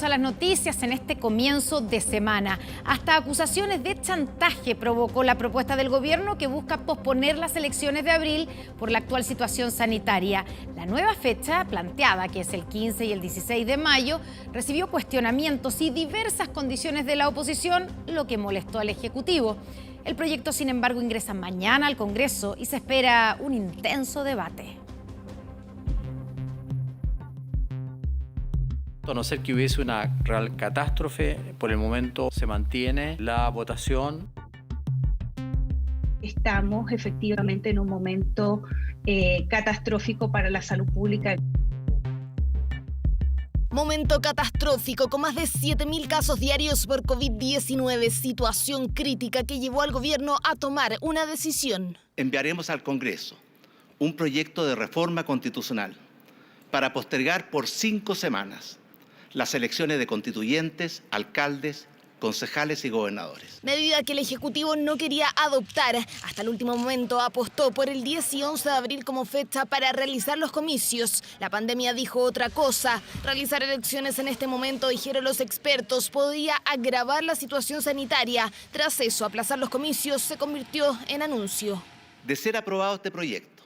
a las noticias en este comienzo de semana. Hasta acusaciones de chantaje provocó la propuesta del gobierno que busca posponer las elecciones de abril por la actual situación sanitaria. La nueva fecha planteada, que es el 15 y el 16 de mayo, recibió cuestionamientos y diversas condiciones de la oposición, lo que molestó al Ejecutivo. El proyecto, sin embargo, ingresa mañana al Congreso y se espera un intenso debate. A no ser que hubiese una real catástrofe, por el momento se mantiene la votación. Estamos efectivamente en un momento catastrófico para la salud pública. Momento catastrófico con más de 7.000 casos diarios por COVID-19, situación crítica que llevó al gobierno a tomar una decisión. Enviaremos al Congreso un proyecto de reforma constitucional para postergar por 5 semanas las elecciones de constituyentes, alcaldes, concejales y gobernadores. Medida que el Ejecutivo no quería adoptar. Hasta el último momento apostó por el 10 y 11 de abril como fecha para realizar los comicios. La pandemia dijo otra cosa. Realizar elecciones en este momento, dijeron los expertos, podía agravar la situación sanitaria. Tras eso, aplazar los comicios se convirtió en anuncio. De ser aprobado este proyecto,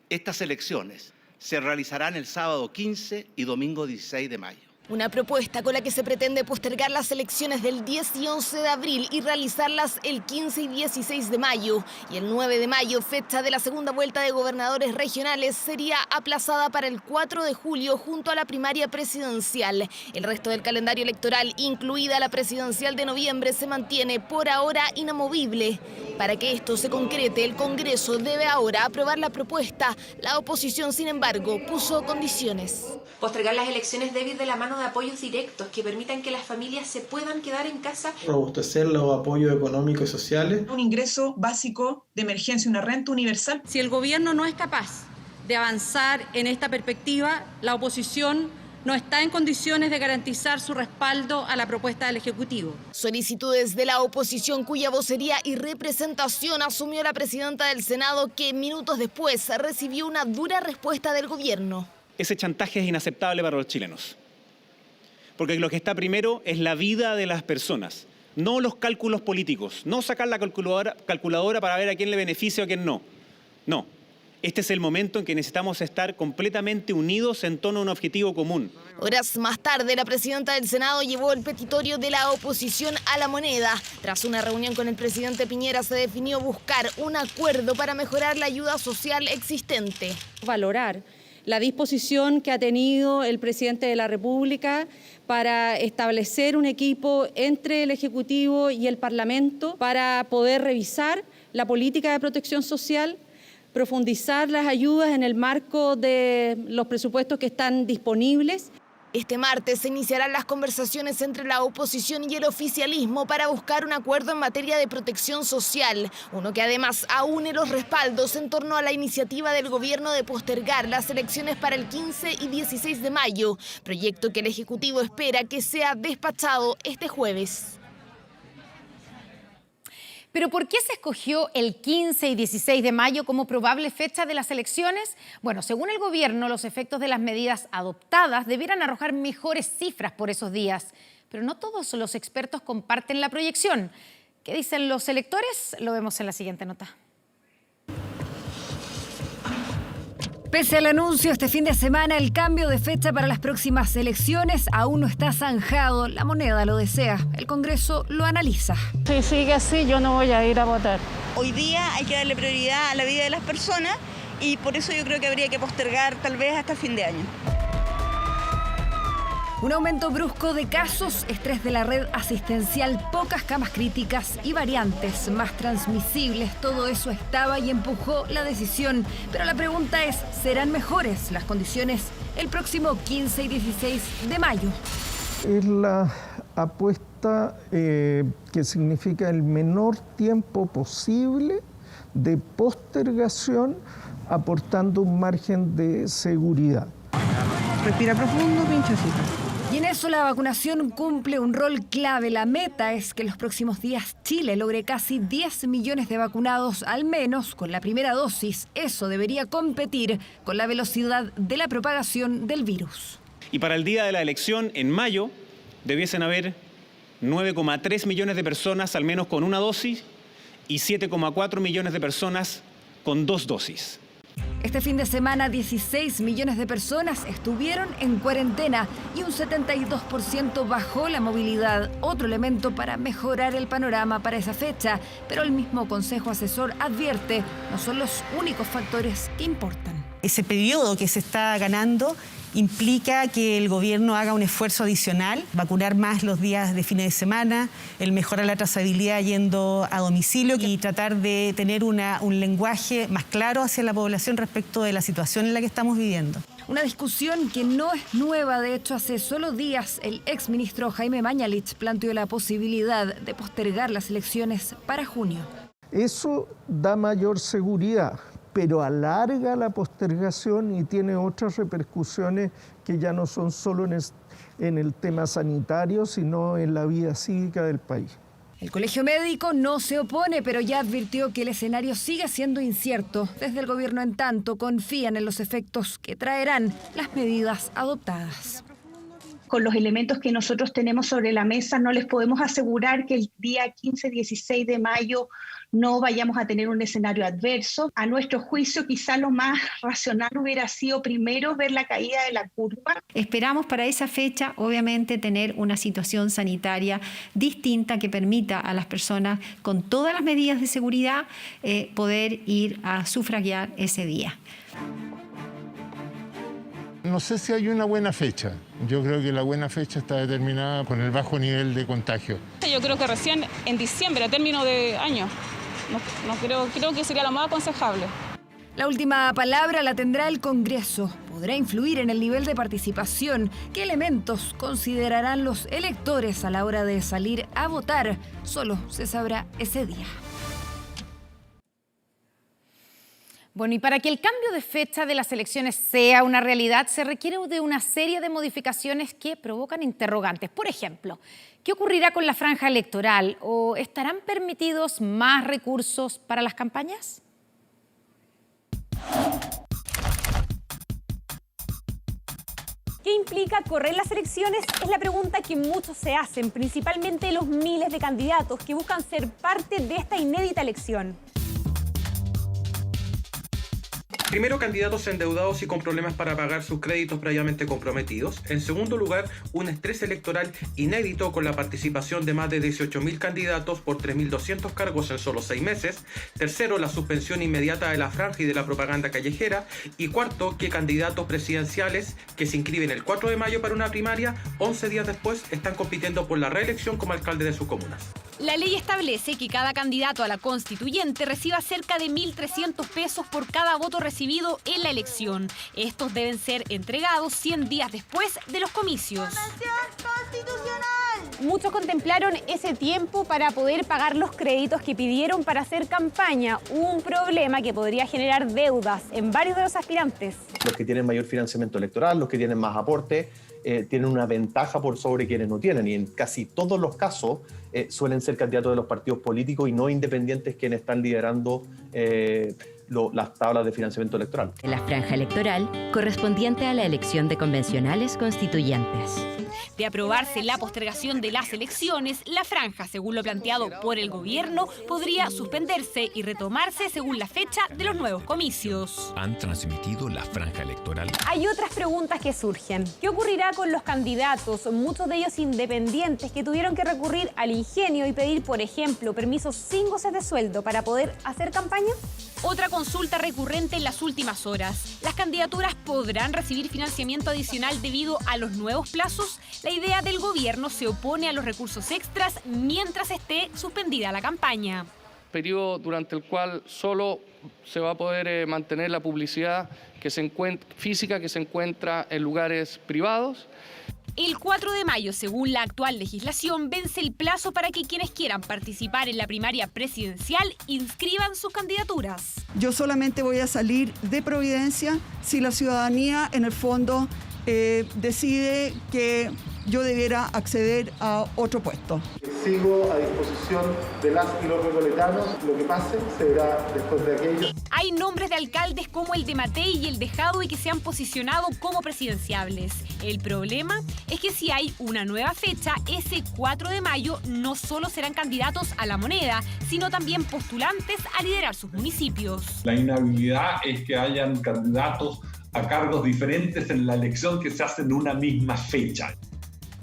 estas elecciones se realizarán el sábado 15 y domingo 16 de mayo. Una propuesta con la que se pretende postergar las elecciones del 10 y 11 de abril y realizarlas el 15 y 16 de mayo. Y el 9 de mayo, fecha de la segunda vuelta de gobernadores regionales, sería aplazada para el 4 de julio junto a la primaria presidencial. El resto del calendario electoral, incluida la presidencial de noviembre, se mantiene por ahora inamovible. Para que esto se concrete, el Congreso debe ahora aprobar la propuesta. La oposición, sin embargo, puso condiciones. Postergar las elecciones debe ir de la mano de apoyos directos que permitan que las familias se puedan quedar en casa. Robustecer los apoyos económicos y sociales. Un ingreso básico de emergencia, una renta universal. Si el gobierno no es capaz de avanzar en esta perspectiva, la oposición no está en condiciones de garantizar su respaldo a la propuesta del Ejecutivo. Solicitudes de la oposición cuya vocería y representación asumió la presidenta del Senado, que minutos después recibió una dura respuesta del gobierno. Ese chantaje es inaceptable para los chilenos, porque lo que está primero es la vida de las personas, no los cálculos políticos, no sacar la calculadora para ver a quién le beneficia o a quién no. No, este es el momento en que necesitamos estar completamente unidos en torno a un objetivo común. Horas más tarde, la presidenta del Senado llevó el petitorio de la oposición a la moneda. Tras una reunión con el presidente Piñera, se definió buscar un acuerdo para mejorar la ayuda social existente. Valorar la disposición que ha tenido el presidente de la República para establecer un equipo entre el Ejecutivo y el Parlamento para poder revisar la política de protección social, profundizar las ayudas en el marco de los presupuestos que están disponibles. Este martes se iniciarán las conversaciones entre la oposición y el oficialismo para buscar un acuerdo en materia de protección social, uno que además aúne los respaldos en torno a la iniciativa del gobierno de postergar las elecciones para el 15 y 16 de mayo, proyecto que el Ejecutivo espera que sea despachado este jueves. ¿Pero por qué se escogió el 15 y 16 de mayo como probable fecha de las elecciones? Bueno, según el gobierno, los efectos de las medidas adoptadas debieran arrojar mejores cifras por esos días. Pero no todos los expertos comparten la proyección. ¿Qué dicen los electores? Lo vemos en la siguiente nota. Pese al anuncio este fin de semana, el cambio de fecha para las próximas elecciones aún no está zanjado. La moneda lo desea. El Congreso lo analiza. Si sigue así, yo no voy a ir a votar. Hoy día hay que darle prioridad a la vida de las personas y por eso yo creo que habría que postergar tal vez hasta fin de año. Un aumento brusco de casos, estrés de la red asistencial, pocas camas críticas y variantes más transmisibles. Todo eso estaba y empujó la decisión. Pero la pregunta es, ¿serán mejores las condiciones el próximo 15 y 16 de mayo? Es la apuesta que significa el menor tiempo posible de postergación, aportando un margen de seguridad. Respira profundo, pinchacito. Y en eso la vacunación cumple un rol clave. La meta es que en los próximos días Chile logre casi 10 millones de vacunados, al menos con la primera dosis. Eso debería competir con la velocidad de la propagación del virus. Y para el día de la elección, en mayo, debiesen haber 9,3 millones de personas al menos con una dosis y 7,4 millones de personas con 2 dosis. Este fin de semana, 16 millones de personas estuvieron en cuarentena y un 72% bajó la movilidad, otro elemento para mejorar el panorama para esa fecha. Pero el mismo Consejo Asesor advierte, no son los únicos factores que importan. Ese periodo que se está ganando implica que el gobierno haga un esfuerzo adicional, vacunar más los días de fines de semana, el mejorar la trazabilidad yendo a domicilio y tratar de tener un lenguaje más claro hacia la población respecto de la situación en la que estamos viviendo. Una discusión que no es nueva. De hecho, hace solo días el exministro Jaime Mañalich planteó la posibilidad de postergar las elecciones para junio. Eso da mayor seguridad, pero alarga la postergación y tiene otras repercusiones que ya no son solo en el tema sanitario, sino en la vida cívica del país. El Colegio Médico no se opone, pero ya advirtió que el escenario sigue siendo incierto. Desde el gobierno, en tanto, confían en los efectos que traerán las medidas adoptadas. Con los elementos que nosotros tenemos sobre la mesa, no les podemos asegurar que el día 15-16 de mayo no vayamos a tener un escenario adverso. A nuestro juicio, quizá lo más racional hubiera sido primero ver la caída de la curva. Esperamos para esa fecha, obviamente, tener una situación sanitaria distinta que permita a las personas, con todas las medidas de seguridad, poder ir a sufragiar ese día. No sé si hay una buena fecha. Yo creo que la buena fecha está determinada por el bajo nivel de contagio. Yo creo que recién en diciembre, a término de año. Creo que sería lo más aconsejable. La última palabra la tendrá el Congreso. Podrá influir en el nivel de participación. ¿Qué elementos considerarán los electores a la hora de salir a votar? Solo se sabrá ese día. Bueno, y para que el cambio de fecha de las elecciones sea una realidad, se requiere de una serie de modificaciones que provocan interrogantes. Por ejemplo, ¿qué ocurrirá con la franja electoral? ¿O estarán permitidos más recursos para las campañas? ¿Qué implica correr las elecciones? Es la pregunta que muchos se hacen, principalmente los miles de candidatos que buscan ser parte de esta inédita elección. Primero, candidatos endeudados y con problemas para pagar sus créditos previamente comprometidos. En segundo lugar, un estrés electoral inédito con la participación de más de 18.000 candidatos por 3.200 cargos en solo 6 meses. Tercero, la suspensión inmediata de la franja y de la propaganda callejera. Y cuarto, que candidatos presidenciales que se inscriben el 4 de mayo para una primaria, 11 días después están compitiendo por la reelección como alcalde de sus comunas. La ley establece que cada candidato a la constituyente reciba cerca de 1.300 pesos por cada voto recibido en la elección. Estos deben ser entregados 100 días después de los comicios. Muchos contemplaron ese tiempo para poder pagar los créditos que pidieron para hacer campaña. Un problema que podría generar deudas en varios de los aspirantes. Los que tienen mayor financiamiento electoral, los que tienen más aporte, tienen una ventaja por sobre quienes no tienen. Y en casi todos los casos suelen ser candidatos de los partidos políticos y no independientes quienes están liderando las tablas de financiamiento electoral. La franja electoral correspondiente a la elección de convencionales constituyentes. De aprobarse la postergación de las elecciones, la franja, según lo planteado por el gobierno, podría suspenderse y retomarse según la fecha de los nuevos comicios. Han transmitido la franja electoral. Hay otras preguntas que surgen. ¿Qué ocurrirá con los candidatos, muchos de ellos independientes, que tuvieron que recurrir al ingenio y pedir, por ejemplo, permisos sin goce de sueldo para poder hacer campaña? Otra consulta recurrente en las últimas horas. ¿Las candidaturas podrán recibir financiamiento adicional debido a los nuevos plazos? La idea del gobierno se opone a los recursos extras mientras esté suspendida la campaña. Periodo durante el cual solo se va a poder mantener la publicidad física que se encuentra en lugares privados. El 4 de mayo, según la actual legislación, vence el plazo para que quienes quieran participar en la primaria presidencial inscriban sus candidaturas. Yo solamente voy a salir de Providencia si la ciudadanía, en el fondo, decide que yo debiera acceder a otro puesto. Sigo a disposición de las y los recoletanos. Lo que pase se verá después de aquello. Hay nombres de alcaldes como el de Matei y el de Jadwe que se han posicionado como presidenciables. El problema es que si hay una nueva fecha, ese 4 de mayo no solo serán candidatos a la moneda, sino también postulantes a liderar sus municipios. La inhabilidad es que hayan candidatos a cargos diferentes en la elección que se hacen en una misma fecha.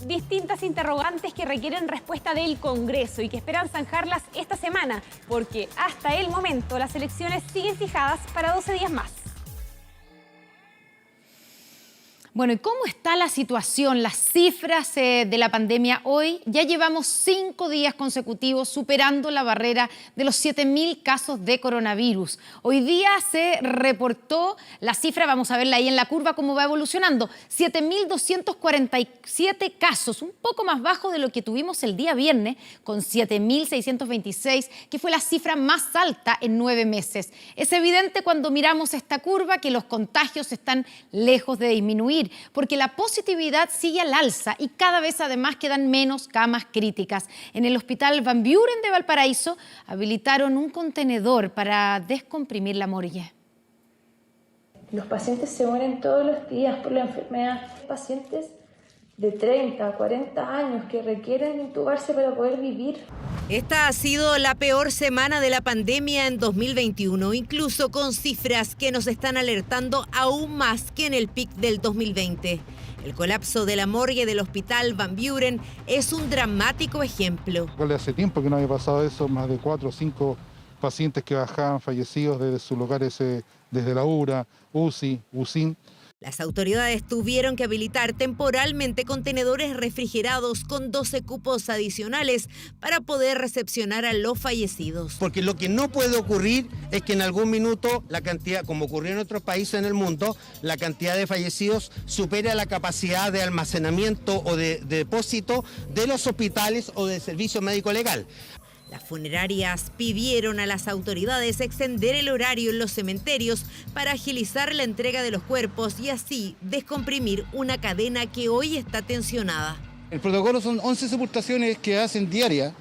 Distintas interrogantes que requieren respuesta del Congreso y que esperan zanjarlas esta semana, porque hasta el momento las elecciones siguen fijadas para 12 días más. Bueno, ¿y cómo está la situación, las cifras de la pandemia hoy? Ya llevamos 5 días consecutivos superando la barrera de los 7.000 casos de coronavirus. Hoy día se reportó la cifra, vamos a verla ahí en la curva cómo va evolucionando, 7.247 casos, un poco más bajo de lo que tuvimos el día viernes, con 7.626, que fue la cifra más alta en 9 meses. Es evidente cuando miramos esta curva que los contagios están lejos de disminuir, porque la positividad sigue al alza y cada vez además quedan menos camas críticas. En el Hospital Van Buren de Valparaíso habilitaron un contenedor para descomprimir la morgue. Los pacientes se mueren todos los días por la enfermedad. Pacientes de 30, 40 años que requieren intubarse para poder vivir. Esta ha sido la peor semana de la pandemia en 2021, incluso con cifras que nos están alertando aún más que en el pic del 2020. El colapso de la morgue del Hospital Van Buren es un dramático ejemplo. Hace tiempo que no había pasado eso, más de 4 o 5 pacientes que bajaban fallecidos desde sus lugares, desde la URA, UCI, UCIN. Las autoridades tuvieron que habilitar temporalmente contenedores refrigerados con 12 cupos adicionales para poder recepcionar a los fallecidos. Porque lo que no puede ocurrir es que en algún minuto la cantidad, como ocurrió en otros países en el mundo, la cantidad de fallecidos supere a la capacidad de almacenamiento o de depósito de los hospitales o del servicio médico legal. Las funerarias pidieron a las autoridades extender el horario en los cementerios para agilizar la entrega de los cuerpos y así descomprimir una cadena que hoy está tensionada. El protocolo son 11 sepultaciones que hacen diarias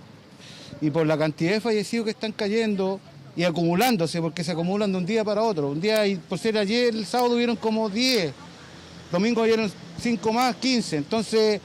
y por la cantidad de fallecidos que están cayendo y acumulándose, porque se acumulan de un día para otro. Un día, y por ser ayer, el sábado hubieron como 10, domingo hubieron 5 más, 15, entonces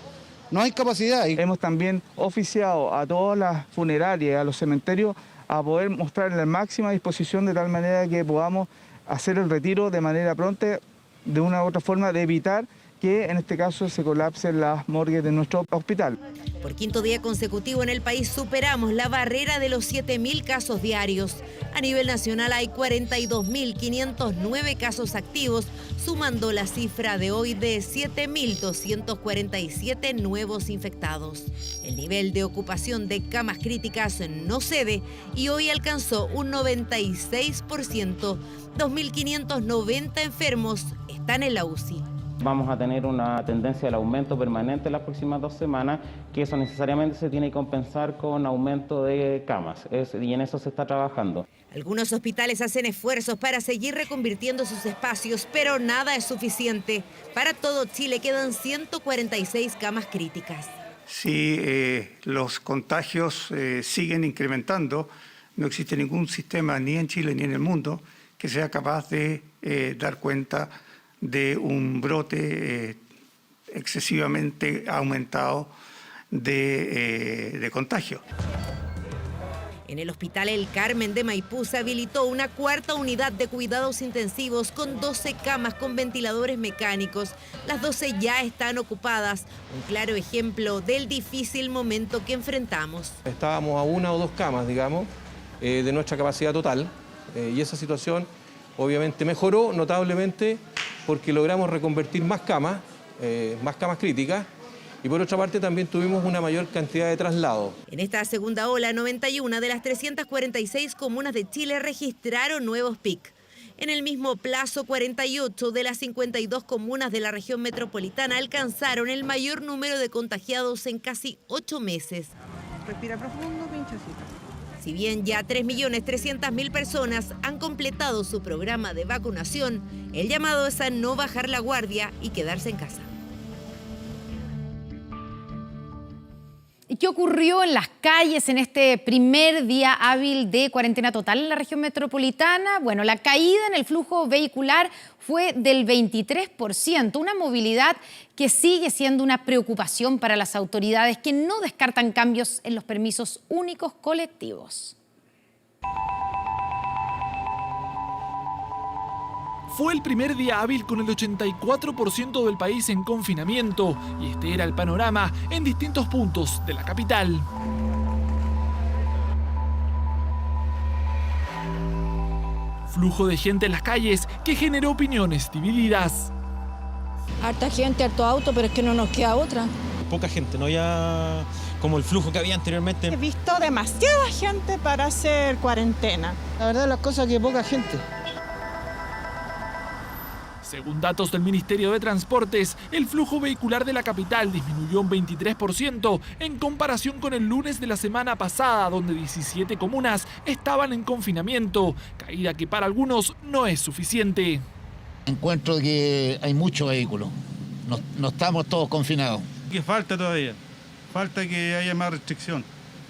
no hay capacidad. Hemos también oficiado a todas las funerarias, a los cementerios, a poder mostrar la máxima disposición de tal manera que podamos hacer el retiro de manera pronta, de una u otra forma de evitar que en este caso se colapsen las morgues de nuestro hospital. Por quinto día consecutivo en el país superamos la barrera de los 7.000 casos diarios. A nivel nacional hay 42.509 casos activos, sumando la cifra de hoy de 7.247 nuevos infectados. El nivel de ocupación de camas críticas no cede y hoy alcanzó un 96%. 2.590 enfermos están en la UCI. Vamos a tener una tendencia al aumento permanente en las próximas 2 semanas, que eso necesariamente se tiene que compensar con aumento de camas, y en eso se está trabajando. Algunos hospitales hacen esfuerzos para seguir reconvirtiendo sus espacios, pero nada es suficiente. Para todo Chile quedan 146 camas críticas. Si los contagios siguen incrementando, no existe ningún sistema ni en Chile ni en el mundo que sea capaz de dar cuenta de un brote excesivamente aumentado de contagio. En el Hospital El Carmen de Maipú se habilitó una 4ª unidad de cuidados intensivos con 12 camas con ventiladores mecánicos. Las 12 ya están ocupadas, un claro ejemplo del difícil momento que enfrentamos. Estábamos a 1 o 2 camas, digamos, de nuestra capacidad total, y esa situación obviamente mejoró notablemente porque logramos reconvertir más camas críticas, y por otra parte también tuvimos una mayor cantidad de traslados. En esta segunda ola, 91 de las 346 comunas de Chile registraron nuevos PIC. En el mismo plazo, 48 de las 52 comunas de la región metropolitana alcanzaron el mayor número de contagiados en casi 8 meses. Respira profundo, pinchacito. Si bien ya 3.300.000 personas han completado su programa de vacunación, el llamado es a no bajar la guardia y quedarse en casa. ¿Y qué ocurrió en las calles en este primer día hábil de cuarentena total en la región metropolitana? Bueno, la caída en el flujo vehicular fue del 23%, una movilidad que sigue siendo una preocupación para las autoridades, que no descartan cambios en los permisos únicos colectivos. Fue el primer día hábil con el 84% del país en confinamiento, y este era el panorama en distintos puntos de la capital. Flujo de gente en las calles que generó opiniones divididas. Harta gente, harto auto, pero es que no nos queda otra. Poca gente, no ya como el flujo que había anteriormente. He visto demasiada gente para hacer cuarentena. La verdad las cosas que poca gente. Según datos del Ministerio de Transportes, el flujo vehicular de la capital disminuyó un 23% en comparación con el lunes de la semana pasada, donde 17 comunas estaban en confinamiento, caída que para algunos no es suficiente. Encuentro que hay mucho vehículo, no estamos todos confinados. Que falta todavía, falta que haya más restricción.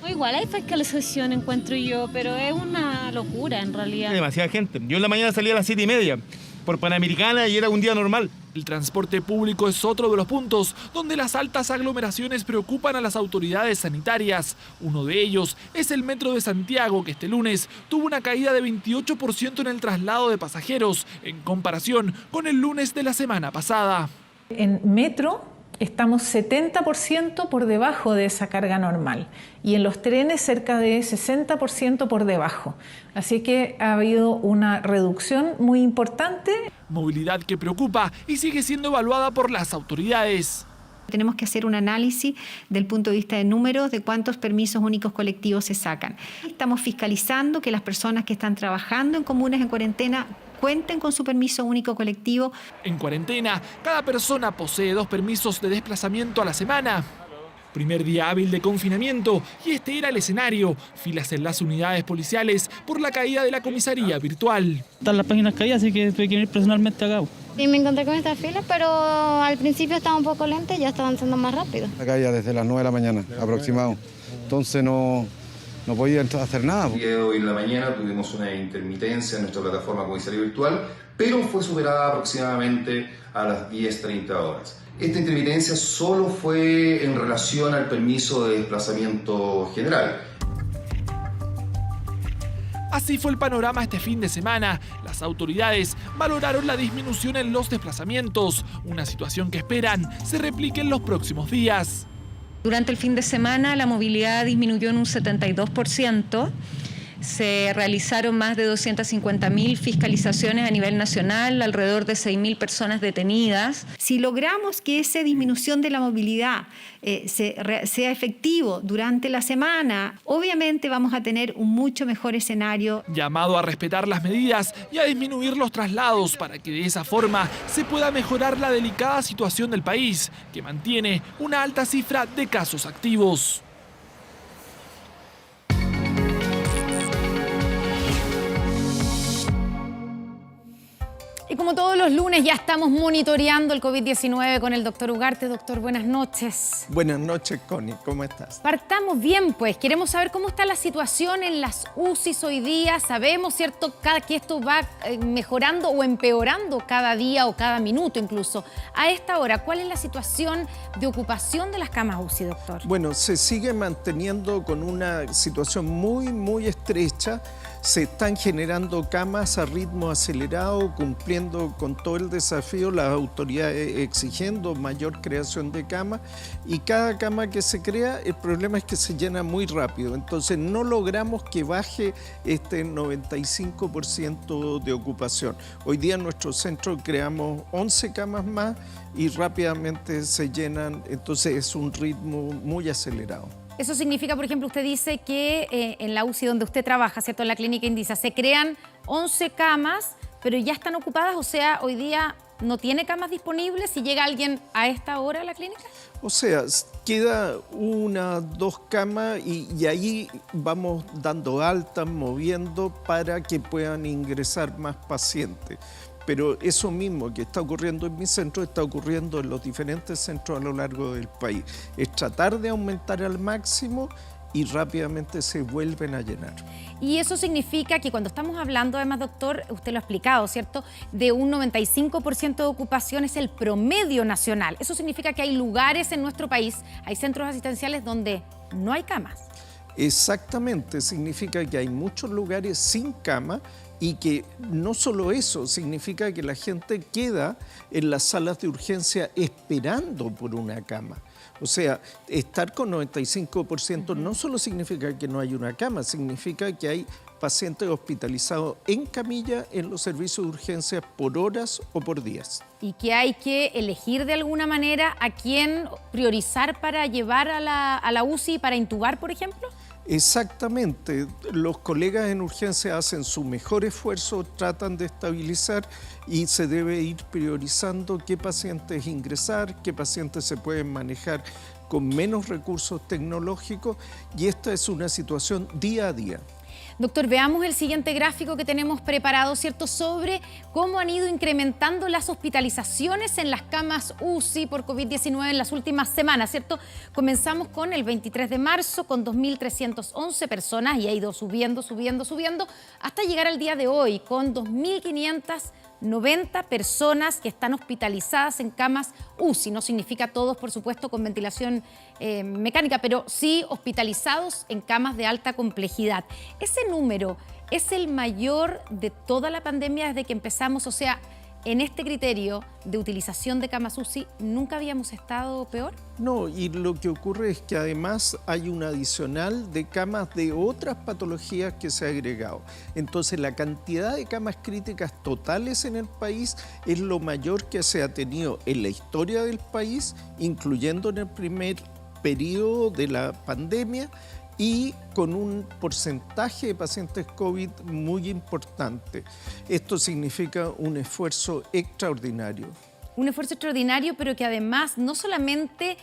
Igual hay fiscalización, encuentro yo, pero es una locura en realidad. Hay demasiada gente. Yo en la mañana salí a las 7:30 por Panamericana y era un día normal. El transporte público es otro de los puntos donde las altas aglomeraciones preocupan a las autoridades sanitarias. Uno de ellos es el Metro de Santiago, que este lunes tuvo una caída de 28% en el traslado de pasajeros, en comparación con el lunes de la semana pasada. En Metro estamos 70% por debajo de esa carga normal y en los trenes cerca de 60% por debajo. Así que ha habido una reducción muy importante. Movilidad que preocupa y sigue siendo evaluada por las autoridades. Tenemos que hacer un análisis del punto de vista de números de cuántos permisos únicos colectivos se sacan. Estamos fiscalizando que las personas que están trabajando en comunas en cuarentena cuenten con su permiso único colectivo. En cuarentena, cada persona posee 2 permisos de desplazamiento a la semana. Primer día hábil de confinamiento y este era el escenario. Filas en las unidades policiales por la caída de la comisaría virtual. Están las páginas caídas, así que tuve que ir personalmente acá. Y me encontré con estas filas, pero al principio estaba un poco lenta y ya está avanzando más rápido. La caída desde las 9 de la mañana, aproximado. Entonces no podía hacer nada. El día de hoy en la mañana tuvimos una intermitencia en nuestra plataforma comisaría virtual, pero fue superada aproximadamente a las 10:30 horas. Esta intermitencia solo fue en relación al permiso de desplazamiento general. Así fue el panorama este fin de semana. Las autoridades valoraron la disminución en los desplazamientos, una situación que esperan se replique en los próximos días. Durante el fin de semana la movilidad disminuyó en un 72%. Se realizaron más de 250.000 fiscalizaciones a nivel nacional, alrededor de 6.000 personas detenidas. Si logramos que esa disminución de la movilidad sea efectivo durante la semana, obviamente vamos a tener un mucho mejor escenario. Llamado a respetar las medidas y a disminuir los traslados para que de esa forma se pueda mejorar la delicada situación del país, que mantiene una alta cifra de casos activos. Y como todos los lunes ya estamos monitoreando el COVID-19 con el doctor Ugarte. Doctor, buenas noches. Buenas noches, Connie. ¿Cómo estás? Partamos bien, pues. Queremos saber cómo está la situación en las UCIs hoy día. Sabemos, ¿cierto?, que esto va mejorando o empeorando cada día o cada minuto incluso. A esta hora, ¿cuál es la situación de ocupación de las camas UCI, doctor? Bueno, se sigue manteniendo con una situación muy estrecha. Se están generando camas a ritmo acelerado, cumpliendo con todo el desafío, las autoridades exigiendo mayor creación de camas, y cada cama que se crea, el problema es que se llena muy rápido. Entonces no logramos que baje este 95% de ocupación. Hoy día en nuestro centro creamos 11 camas más y rápidamente se llenan, entonces es un ritmo muy acelerado. Eso significa, por ejemplo, usted dice que en la UCI donde usted trabaja, ¿cierto?, en la clínica Indisa, se crean 11 camas, pero ya están ocupadas, o sea, hoy día no tiene camas disponibles si llega alguien a esta hora a la clínica. O sea, queda 1, 2 camas y ahí vamos dando altas, moviendo para que puedan ingresar más pacientes. pero eso mismo que está ocurriendo en mi centro está ocurriendo en los diferentes centros a lo largo del país. Es tratar de aumentar al máximo y rápidamente se vuelven a llenar. Y eso significa que cuando estamos hablando, además, doctor, usted lo ha explicado, ¿cierto?, de un 95% de ocupación es el promedio nacional. Eso significa que hay lugares en nuestro país, hay centros asistenciales donde no hay camas. Exactamente, significa que hay muchos lugares sin cama y que no solo eso, significa que la gente queda en las salas de urgencia esperando por una cama. O sea, estar con 95% no solo significa que no hay una cama, significa que hay pacientes hospitalizados en camilla en los servicios de urgencia por horas o por días. Y que hay que elegir de alguna manera a quién priorizar para llevar a la UCI, para intubar, por ejemplo. Exactamente, los colegas en urgencia hacen su mejor esfuerzo, tratan de estabilizar y se debe ir priorizando qué pacientes ingresar, qué pacientes se pueden manejar con menos recursos tecnológicos y esta es una situación día a día. Doctor, veamos el siguiente gráfico que tenemos preparado, ¿cierto?, sobre cómo han ido incrementando las hospitalizaciones en las camas UCI por COVID-19 en las últimas semanas, ¿cierto? Comenzamos con el 23 de marzo con 2.311 personas y ha ido subiendo, hasta llegar al día de hoy con 2.590 personas que están hospitalizadas en camas UCI. No significa todos, por supuesto, con ventilación mecánica, pero sí hospitalizados en camas de alta complejidad. Ese número es el mayor de toda la pandemia desde que empezamos, o sea, en este criterio de utilización de camas UCI, ¿nunca habíamos estado peor? No, y lo que ocurre es que además hay un adicional de camas de otras patologías que se ha agregado. Entonces, la cantidad de camas críticas totales en el país es lo mayor que se ha tenido en la historia del país, incluyendo en el primer periodo de la pandemia, y con un porcentaje de pacientes COVID muy importante. Esto significa un esfuerzo extraordinario. Un esfuerzo extraordinario, pero que además no solamente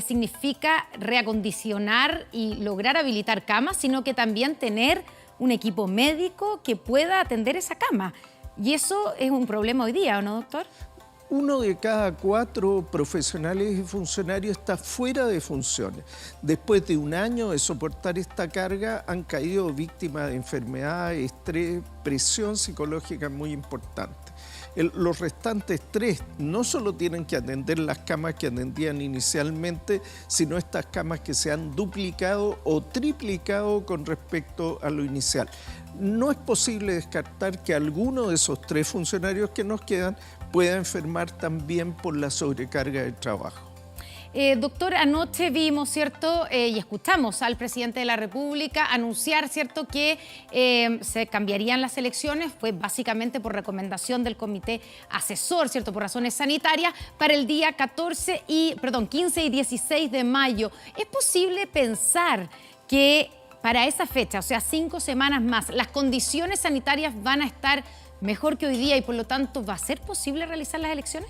significa reacondicionar y lograr habilitar camas, sino que también tener un equipo médico que pueda atender esa cama. Y eso es un problema hoy día, ¿o no, doctor? 1 de cada 4 profesionales y funcionarios está fuera de funciones. Después de un año de soportar esta carga, han caído víctimas de enfermedades, estrés, presión psicológica muy importante. Los restantes 3 no solo tienen que atender las camas que atendían inicialmente, sino estas camas que se han duplicado o triplicado con respecto a lo inicial. No es posible descartar que alguno de esos 3 funcionarios que nos quedan pueda enfermar también por la sobrecarga del trabajo. Doctor, anoche vimos, ¿cierto?, y escuchamos al presidente de la República anunciar, ¿cierto?, que se cambiarían las elecciones, fue básicamente por recomendación del comité asesor, ¿cierto?, por razones sanitarias, para el día 15 y 16 de mayo. ¿Es posible pensar que para esa fecha, o sea, 5 semanas más, las condiciones sanitarias van a estar mejor que hoy día y por lo tanto va a ser posible realizar las elecciones?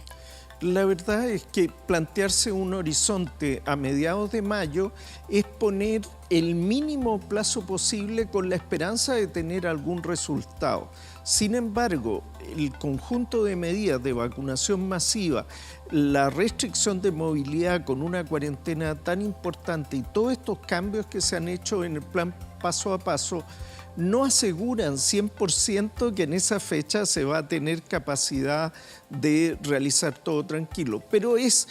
La verdad es que plantearse un horizonte a mediados de mayo es poner el mínimo plazo posible con la esperanza de tener algún resultado. Sin embargo, el conjunto de medidas de vacunación masiva, la restricción de movilidad con una cuarentena tan importante y todos estos cambios que se han hecho en el plan paso a paso, no aseguran 100% que en esa fecha se va a tener capacidad de realizar todo tranquilo, pero es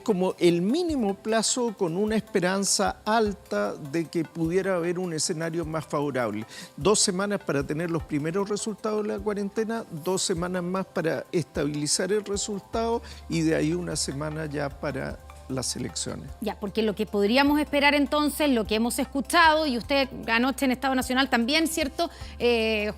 como el mínimo plazo con una esperanza alta de que pudiera haber un escenario más favorable. 2 semanas para tener los primeros resultados de la cuarentena, 2 semanas más para estabilizar el resultado y de ahí 1 semana ya para las elecciones. Ya, porque lo que podríamos esperar entonces, lo que hemos escuchado, y usted anoche en Estado Nacional también, ¿cierto?,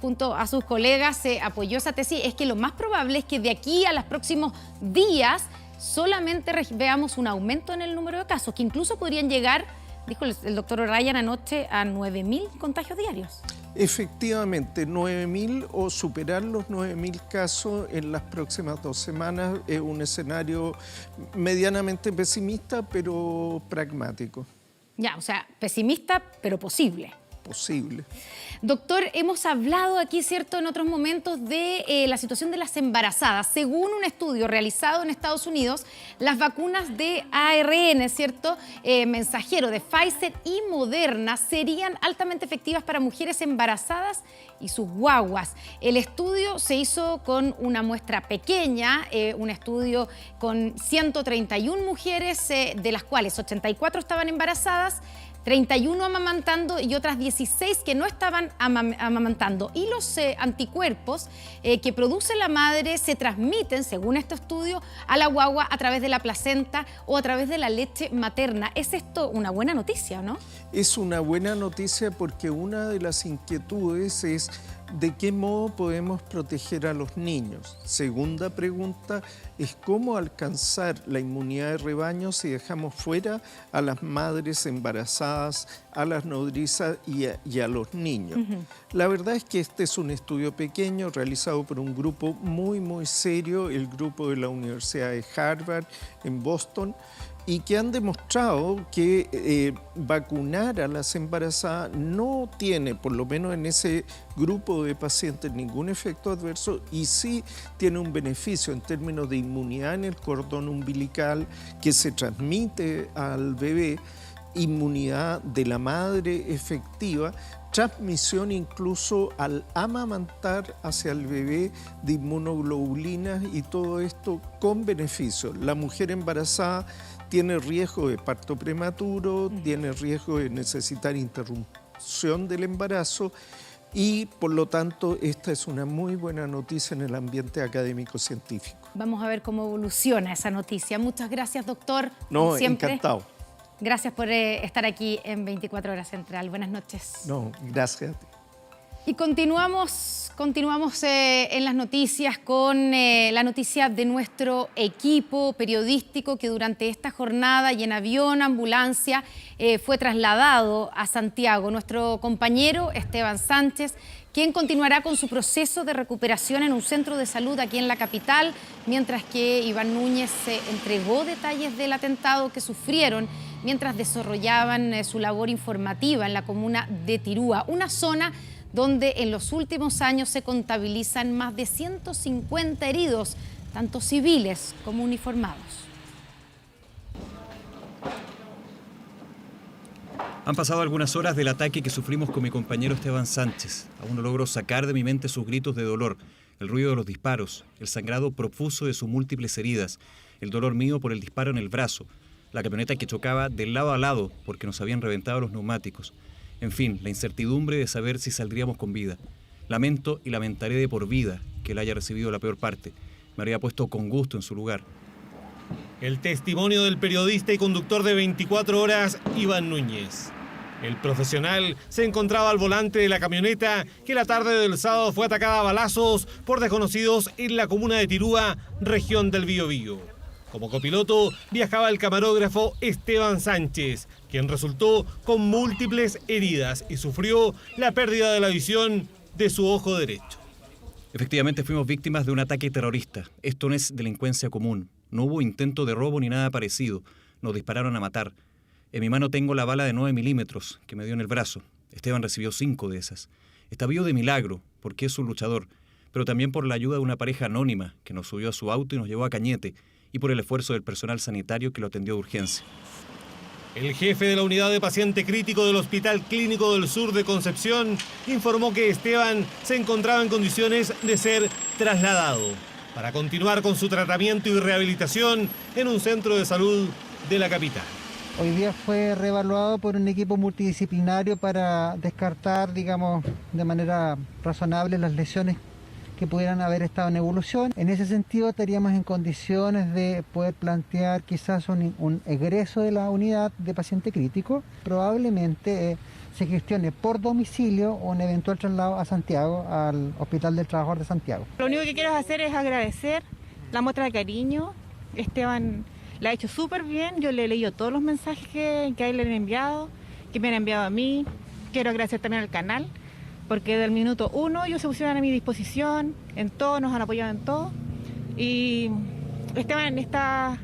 junto a sus colegas se apoyó esa tesis, es que lo más probable es que de aquí a los próximos días solamente veamos un aumento en el número de casos, que incluso podrían llegar, dijo el doctor O'Ryan anoche, a 9.000 contagios diarios. Efectivamente, 9.000 o superar los 9.000 casos en las próximas 2 semanas es un escenario medianamente pesimista, pero pragmático. Ya, o sea, pesimista, pero posible. posible. Doctor, hemos hablado aquí, ¿cierto?, en otros momentos de la situación de las embarazadas. Según un estudio realizado en Estados Unidos, las vacunas de ARN, ¿cierto?, mensajero de Pfizer y Moderna serían altamente efectivas para mujeres embarazadas y sus guaguas. El estudio se hizo con una muestra pequeña, un estudio con 131 mujeres, de las cuales 84 estaban embarazadas, 31 amamantando y otras 16 que no estaban amamantando. Y los anticuerpos que produce la madre se transmiten, según este estudio, a la guagua a través de la placenta o a través de la leche materna. ¿Es esto una buena noticia, no? Es una buena noticia porque una de las inquietudes es ¿de qué modo podemos proteger a los niños? Segunda pregunta es cómo alcanzar la inmunidad de rebaño si dejamos fuera a las madres embarazadas, a las nodrizas y a los niños. La verdad es que este es un estudio pequeño realizado por un grupo muy serio, el grupo de la Universidad de Harvard en Boston, y que han demostrado que vacunar a las embarazadas no tiene, por lo menos en ese grupo de pacientes, ningún efecto adverso y sí tiene un beneficio en términos de inmunidad en el cordón umbilical que se transmite al bebé, inmunidad de la madre efectiva, transmisión incluso al amamantar hacia el bebé de inmunoglobulinas y todo esto con beneficio. La mujer embarazada tiene riesgo de parto prematuro, tiene riesgo de necesitar interrupción del embarazo y por lo tanto esta es una muy buena noticia en el ambiente académico-científico. Vamos a ver cómo evoluciona esa noticia. Muchas gracias, doctor. No, siempre. Encantado. Gracias por estar aquí en 24 Horas Central. Buenas noches. No, gracias a ti. Y continuamos en las noticias con la noticia de nuestro equipo periodístico que durante esta jornada y en avión, ambulancia, fue trasladado a Santiago. Nuestro compañero Esteban Sánchez, quien continuará con su proceso de recuperación en un centro de salud aquí en la capital, mientras que Iván Núñez entregó detalles del atentado que sufrieron mientras desarrollaban su labor informativa en la comuna de Tirúa, una zona donde en los últimos años se contabilizan más de 150 heridos, tanto civiles como uniformados. Han pasado algunas horas del ataque que sufrimos con mi compañero Esteban Sánchez. Aún no logro sacar de mi mente sus gritos de dolor, el ruido de los disparos, el sangrado profuso de sus múltiples heridas, el dolor mío por el disparo en el brazo, la camioneta que chocaba de lado a lado porque nos habían reventado los neumáticos. En fin, la incertidumbre de saber si saldríamos con vida. Lamento y lamentaré de por vida que él haya recibido la peor parte. Me habría puesto con gusto en su lugar. El testimonio del periodista y conductor de 24 horas, Iván Núñez. El profesional se encontraba al volante de la camioneta que la tarde del sábado fue atacada a balazos por desconocidos en la comuna de Tirúa, región del Biobío. Como copiloto viajaba el camarógrafo Esteban Sánchez, quien resultó con múltiples heridas y sufrió la pérdida de la visión de su ojo derecho. Efectivamente fuimos víctimas de un ataque terrorista. Esto no es delincuencia común. No hubo intento de robo ni nada parecido. Nos dispararon a matar. En mi mano tengo la bala de 9 milímetros que me dio en el brazo. Esteban recibió 5 de esas. Está vivo de milagro, porque es un luchador, pero también por la ayuda de una pareja anónima que nos subió a su auto y nos llevó a Cañete, y por el esfuerzo del personal sanitario que lo atendió de urgencia. El jefe de la unidad de paciente crítico del Hospital Clínico del Sur de Concepción informó que Esteban se encontraba en condiciones de ser trasladado para continuar con su tratamiento y rehabilitación en un centro de salud de la capital. Hoy día fue reevaluado por un equipo multidisciplinario para descartar, digamos, de manera razonable las lesiones que pudieran haber estado en evolución. En ese sentido estaríamos en condiciones de poder plantear quizás un egreso de la unidad de paciente crítico. Probablemente se gestione por domicilio o un eventual traslado a Santiago, al Hospital del Trabajador de Santiago. Lo único que quiero hacer es agradecer la muestra de cariño. Esteban la ha hecho súper bien. Yo le he leído todos los mensajes que a él le han enviado, que me han enviado a mí. Quiero agradecer también al canal, porque del minuto 1 ellos se pusieron a mi disposición, en todo, nos han apoyado en todo. Y Esteban está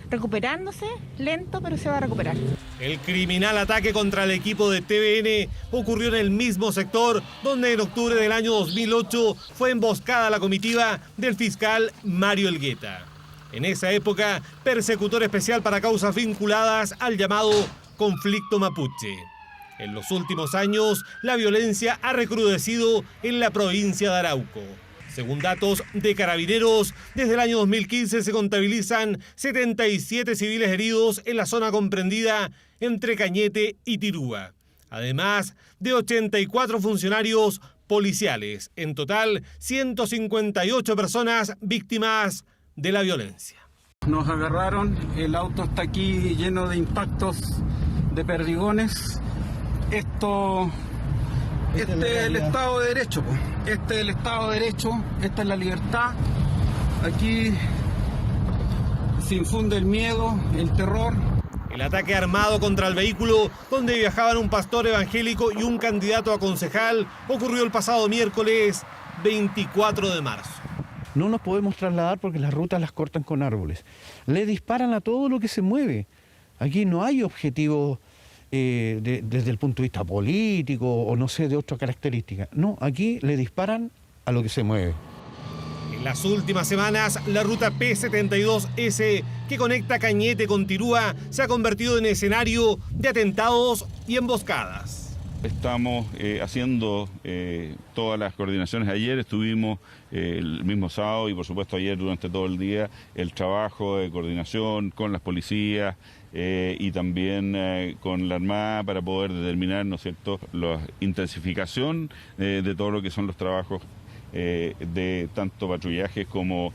recuperándose, lento, pero se va a recuperar. El criminal ataque contra el equipo de TVN ocurrió en el mismo sector donde en octubre del año 2008 fue emboscada la comitiva del fiscal Mario Elgueta. En esa época, persecutor especial para causas vinculadas al llamado conflicto mapuche. En los últimos años, la violencia ha recrudecido en la provincia de Arauco. Según datos de Carabineros, desde el año 2015 se contabilizan 77 civiles heridos en la zona comprendida entre Cañete y Tirúa, además de 84 funcionarios policiales. En total, 158 personas víctimas de la violencia. Nos agarraron, el auto está aquí lleno de impactos de perdigones. Este es el Estado de Derecho, este es el Estado de Derecho, esta es la libertad. Aquí se infunde el miedo, el terror. El ataque armado contra el vehículo donde viajaban un pastor evangélico y un candidato a concejal ocurrió el pasado miércoles 24 de marzo. No nos podemos trasladar porque las rutas las cortan con árboles. Le disparan a todo lo que se mueve. Aquí no hay objetivos desde el punto de vista político o no sé, de otra característica. No, aquí le disparan a lo que se mueve. En las últimas semanas, la ruta P72S que conecta Cañete con Tirúa se ha convertido en escenario de atentados y emboscadas. Estamos haciendo todas las coordinaciones. Ayer estuvimos el mismo sábado y por supuesto ayer durante todo el día el trabajo de coordinación con las policías y también con la Armada para poder determinar, ¿no es cierto?, la intensificación de todo lo que son los trabajos de tanto patrullajes como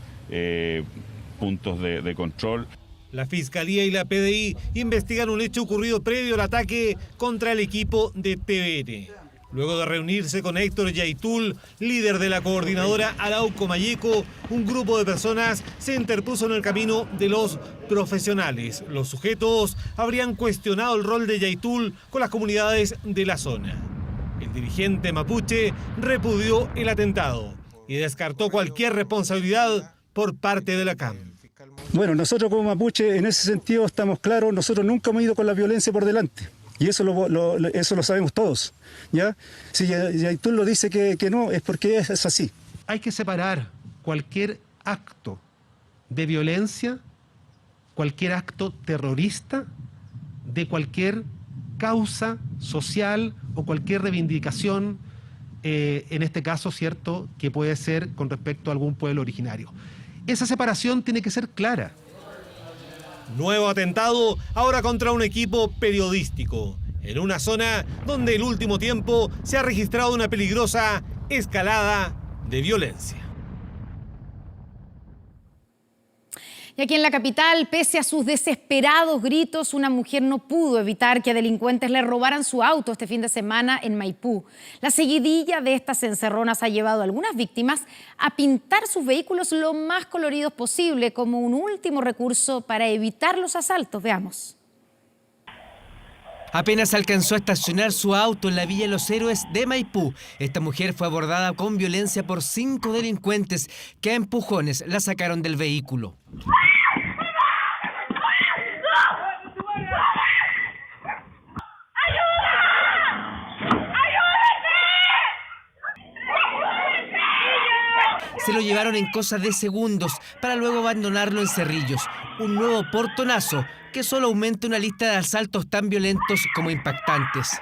puntos de control. La Fiscalía y la PDI investigan un hecho ocurrido previo al ataque contra el equipo de TVN. Luego de reunirse con Héctor Yaitul, líder de la coordinadora Arauco Mayeco, un grupo de personas se interpuso en el camino de los profesionales. Los sujetos habrían cuestionado el rol de Yaitul con las comunidades de la zona. El dirigente mapuche repudió el atentado y descartó cualquier responsabilidad por parte de la CAM. Bueno, nosotros como mapuche en ese sentido estamos claros, nosotros nunca hemos ido con la violencia por delante. Y eso lo sabemos todos, ¿ya? Si Yaitul lo dice que no, es porque es así. Hay que separar cualquier acto de violencia, cualquier acto terrorista, de cualquier causa social o cualquier reivindicación, en este caso, ¿cierto?, que puede ser con respecto a algún pueblo originario. Esa separación tiene que ser clara. Nuevo atentado, ahora contra un equipo periodístico, en una zona donde el último tiempo se ha registrado una peligrosa escalada de violencia. Y aquí en la capital, pese a sus desesperados gritos, una mujer no pudo evitar que delincuentes le robaran su auto este fin de semana en Maipú. La seguidilla de estas encerronas ha llevado a algunas víctimas a pintar sus vehículos lo más coloridos posible como un último recurso para evitar los asaltos. Veamos. Apenas alcanzó a estacionar su auto en la Villa Los Héroes de Maipú, esta mujer fue abordada con violencia por 5 delincuentes que a empujones la sacaron del vehículo. Se lo llevaron en cosa de segundos para luego abandonarlo en Cerrillos. Un nuevo portonazo que solo aumenta una lista de asaltos tan violentos como impactantes.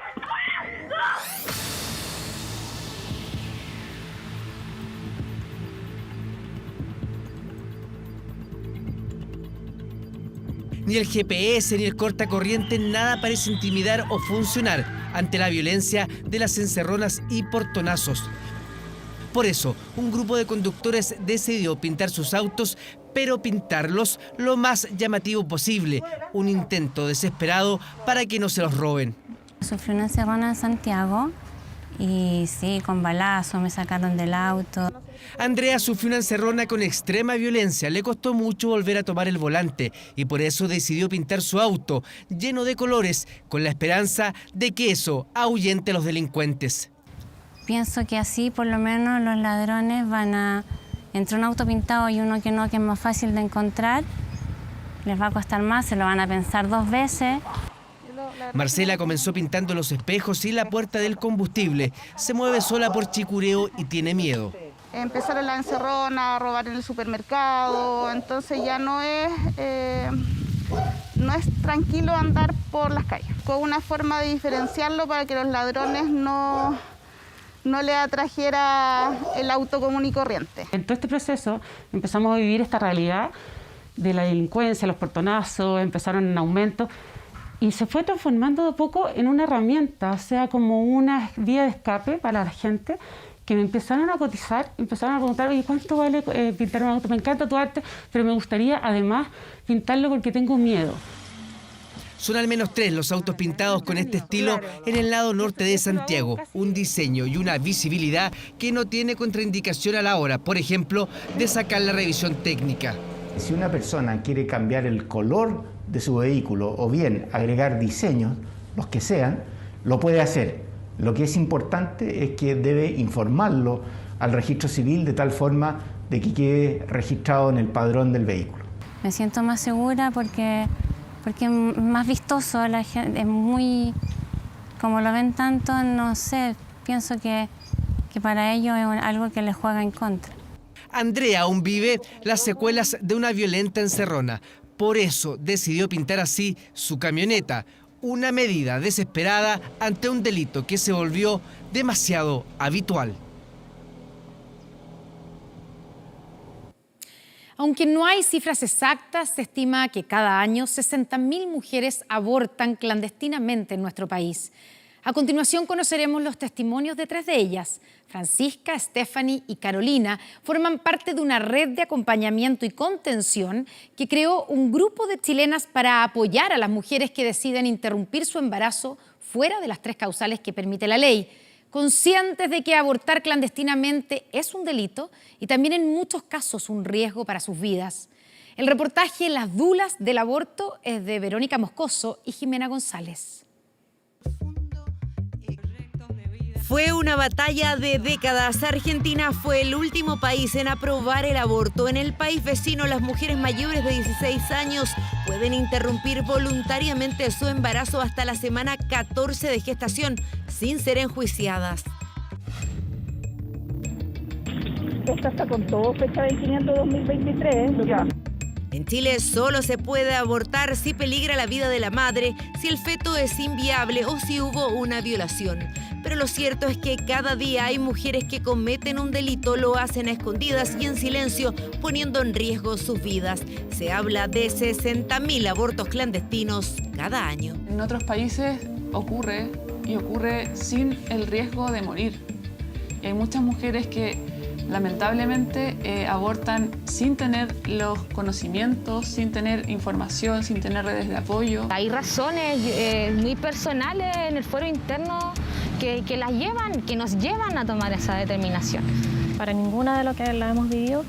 Ni el GPS ni el cortacorriente, nada parece intimidar o funcionar ante la violencia de las encerronas y portonazos. Por eso, un grupo de conductores decidió pintar sus autos, pero pintarlos lo más llamativo posible. Un intento desesperado para que no se los roben. Sufrí una encerrona en Santiago y sí, con balazo me sacaron del auto. Andrea sufrió una encerrona con extrema violencia. Le costó mucho volver a tomar el volante y por eso decidió pintar su auto lleno de colores con la esperanza de que eso ahuyente a los delincuentes. Pienso que así por lo menos los ladrones van a, entre un auto pintado y uno que no, que es más fácil de encontrar, les va a costar más, se lo van a pensar 2 veces. Marcela comenzó pintando los espejos y la puerta del combustible. Se mueve sola por Chicureo y tiene miedo. Empezaron la encerrona, a robar en el supermercado, entonces ya no es tranquilo andar por las calles. Con una forma de diferenciarlo para que los ladrones no le atrajera el auto común y corriente. En todo este proceso empezamos a vivir esta realidad de la delincuencia, los portonazos empezaron en aumento y se fue transformando de a poco en una herramienta, o sea, como una vía de escape para la gente, que me empezaron a cotizar, empezaron a preguntar, oye, ¿cuánto vale pintar un auto? Me encanta tu arte, pero me gustaría además pintarlo porque tengo miedo. Son al menos 3 los autos pintados con este estilo en el lado norte de Santiago. Un diseño y una visibilidad que no tiene contraindicación a la hora, por ejemplo, de sacar la revisión técnica. Si una persona quiere cambiar el color de su vehículo o bien agregar diseños, los que sean, lo puede hacer. Lo que es importante es que debe informarlo al registro civil de tal forma de que quede registrado en el padrón del vehículo. Me siento más segura porque es más vistoso, la gente, es muy, como lo ven tanto, no sé, pienso que para ellos es algo que les juega en contra. Andrea aún vive las secuelas de una violenta encerrona. Por eso decidió pintar así su camioneta, una medida desesperada ante un delito que se volvió demasiado habitual. Aunque no hay cifras exactas, se estima que cada año 60.000 mujeres abortan clandestinamente en nuestro país. A continuación conoceremos los testimonios de 3 de ellas. Francisca, Stephanie y Carolina forman parte de una red de acompañamiento y contención que creó un grupo de chilenas para apoyar a las mujeres que deciden interrumpir su embarazo fuera de las 3 causales que permite la ley. Conscientes de que abortar clandestinamente es un delito y también en muchos casos un riesgo para sus vidas. El reportaje Las Dulas del Aborto es de Verónica Moscoso y Jimena González. Fue una batalla de décadas. Argentina fue el último país en aprobar el aborto. En el país vecino, las mujeres mayores de 16 años pueden interrumpir voluntariamente su embarazo hasta la semana 14 de gestación, sin ser enjuiciadas. Esta está con todo, fecha de vencimiento 2023. Ya. En Chile solo se puede abortar si peligra la vida de la madre, si el feto es inviable o si hubo una violación. Pero lo cierto es que cada día hay mujeres que cometen un delito, lo hacen a escondidas y en silencio, poniendo en riesgo sus vidas. Se habla de 60.000 abortos clandestinos cada año. En otros países ocurre sin el riesgo de morir. Hay muchas mujeres que lamentablemente abortan sin tener los conocimientos, sin tener información, sin tener redes de apoyo. Hay razones muy personales en el fuero interno que nos llevan a tomar esa determinación. Para ninguna de lo que la hemos vivido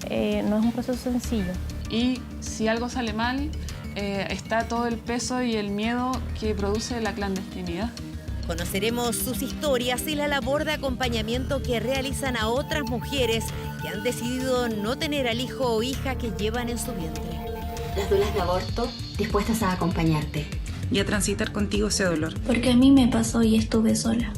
no es un proceso sencillo. Y si algo sale mal, está todo el peso y el miedo que produce la clandestinidad. Conoceremos sus historias y la labor de acompañamiento que realizan a otras mujeres que han decidido no tener al hijo o hija que llevan en su vientre. Las dulas de aborto dispuestas a acompañarte y a transitar contigo ese dolor. Porque a mí me pasó y estuve sola.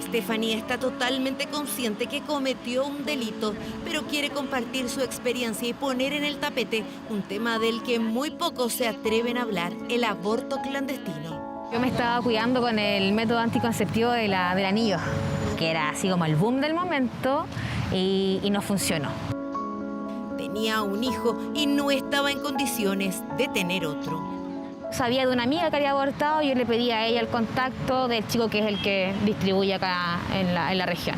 Stephanie está totalmente consciente que cometió un delito, pero quiere compartir su experiencia y poner en el tapete un tema del que muy pocos se atreven a hablar, el aborto clandestino. Yo me estaba cuidando con el método anticonceptivo del anillo, que era así como el boom del momento y no funcionó. Tenía un hijo y no estaba en condiciones de tener otro. Sabía de una amiga que había abortado y yo le pedí a ella el contacto del chico que es el que distribuye acá en la región.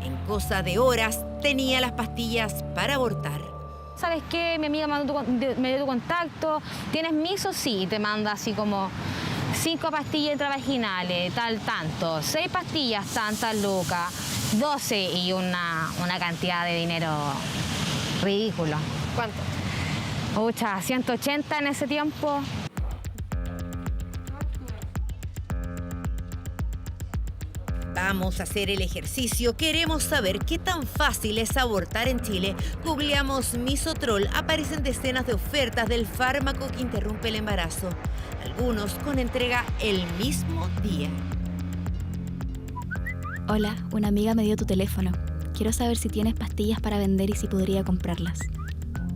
En cosa de horas tenía las pastillas para abortar. ¿Sabes qué? Mi amiga me dio tu contacto. ¿Tienes miso? Sí, te manda así como 5 pastillas intravaginales, tanto, 6 pastillas, tantas lucas, 12 y una cantidad de dinero ridículo. ¿Cuánto? Pucha, 180 en ese tiempo. Vamos a hacer el ejercicio. Queremos saber qué tan fácil es abortar en Chile. Googleamos Misotrol. Aparecen decenas de ofertas del fármaco que interrumpe el embarazo. Algunos con entrega el mismo día. Hola, una amiga me dio tu teléfono. Quiero saber si tienes pastillas para vender y si podría comprarlas.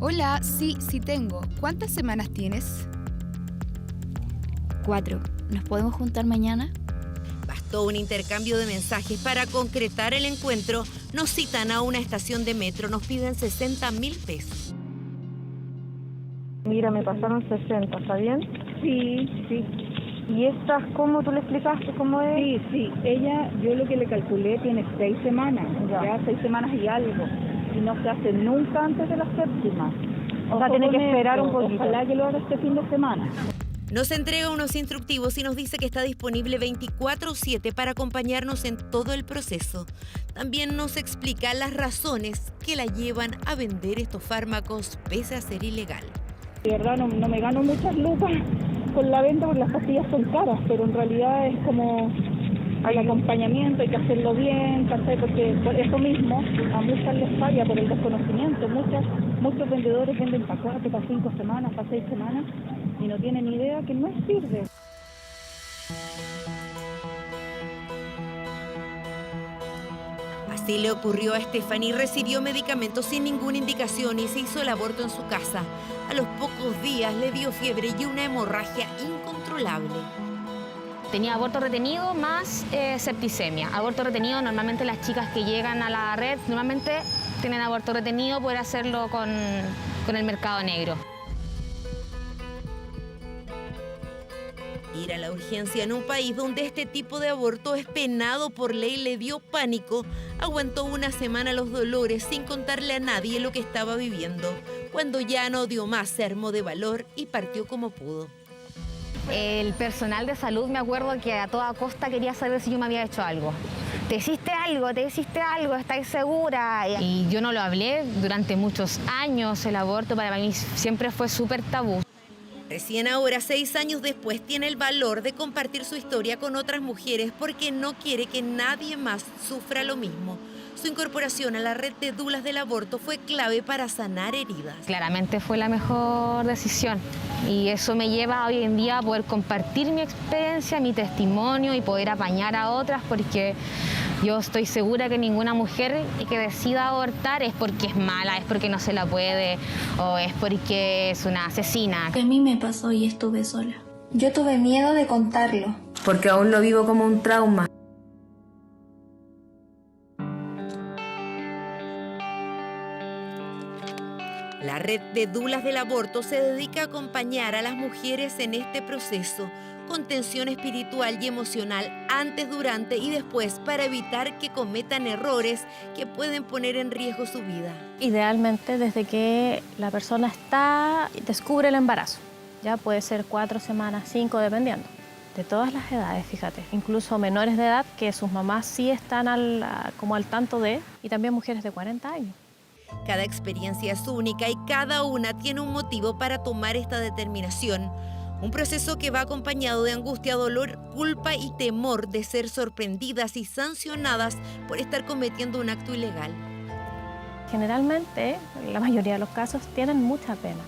Hola, sí tengo. ¿Cuántas semanas tienes? 4. ¿Nos podemos juntar mañana? Bastó un intercambio de mensajes para concretar el encuentro. Nos citan a una estación de metro, nos piden 60.000 pesos. Mira, me pasaron 60, ¿está bien? Sí. ¿Y estas cómo tú le explicaste cómo es? Sí, ella, yo lo que le calculé tiene 6 semanas, ya 6 semanas y algo, y no se hace nunca antes de la 7ª. O sea, tiene que esperar un poquito. Ojalá que lo haga este fin de semana. Nos entrega unos instructivos y nos dice que está disponible 24/7 para acompañarnos en todo el proceso. También nos explica las razones que la llevan a vender estos fármacos pese a ser ilegal. De verdad no me gano muchas lucas con la venta porque las pastillas son caras, pero en realidad es como el acompañamiento, hay que hacerlo bien, ¿cachai? Porque por eso mismo a muchas les falla por el desconocimiento. Muchos vendedores venden para 4, para 5 semanas, para 6 semanas y no tienen idea que no sirve. Así le ocurrió a Stephanie. Recibió medicamentos sin ninguna indicación y se hizo el aborto en su casa. A los pocos días le dio fiebre y una hemorragia incontrolable. Tenía aborto retenido más septicemia. Aborto retenido, normalmente las chicas que llegan a la red normalmente tienen aborto retenido, poder hacerlo con el mercado negro. Ir a la urgencia en un país donde este tipo de aborto es penado por ley le dio pánico. Aguantó una semana los dolores sin contarle a nadie lo que estaba viviendo. Cuando ya no dio más, se armó de valor y partió como pudo. El personal de salud, me acuerdo que a toda costa quería saber si yo me había hecho algo. ¿Te hiciste algo? ¿Estáis segura? Y yo no lo hablé durante muchos años. El aborto para mí siempre fue súper tabú. Recién ahora, 6 años después, tiene el valor de compartir su historia con otras mujeres porque no quiere que nadie más sufra lo mismo. Su incorporación a la red de dulas del aborto fue clave para sanar heridas. Claramente fue la mejor decisión y eso me lleva hoy en día a poder compartir mi experiencia, mi testimonio y poder apañar a otras, porque yo estoy segura que ninguna mujer que decida abortar es porque es mala, es porque no se la puede o es porque es una asesina. A mí me pasó y estuve sola. Yo tuve miedo de contarlo, porque aún lo vivo como un trauma. La red de dulas del aborto se dedica a acompañar a las mujeres en este proceso, contención espiritual y emocional antes, durante y después para evitar que cometan errores que pueden poner en riesgo su vida. Idealmente desde que la persona descubre el embarazo, ya puede ser 4 semanas, 5, dependiendo. De todas las edades, fíjate, incluso menores de edad que sus mamás sí están como al tanto de, y también mujeres de 40 años. Cada experiencia es única y cada una tiene un motivo para tomar esta determinación. Un proceso que va acompañado de angustia, dolor, culpa y temor de ser sorprendidas y sancionadas por estar cometiendo un acto ilegal. Generalmente, la mayoría de los casos tienen mucha pena.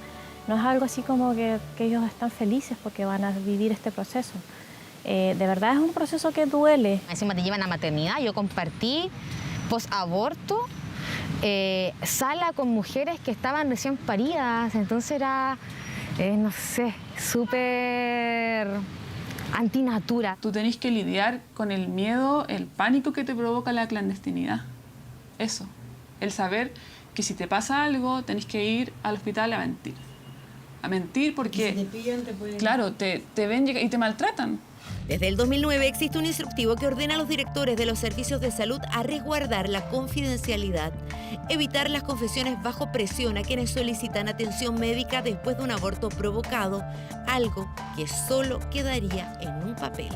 No es algo así como que ellos están felices porque van a vivir este proceso. De verdad es un proceso que duele. Encima te llevan a maternidad. Yo compartí post-aborto sala con mujeres que estaban recién paridas, entonces era, no sé, súper antinatura. Tú tenés que lidiar con el miedo, el pánico que te provoca la clandestinidad. Eso, el saber que si te pasa algo tenés que ir al hospital a mentir. A mentir porque, si te pillan, te pueden... claro, te ven y te maltratan. Desde el 2009 existe un instructivo que ordena a los directores de los servicios de salud a resguardar la confidencialidad, evitar las confesiones bajo presión a quienes solicitan atención médica después de un aborto provocado, algo que solo quedaría en un papel.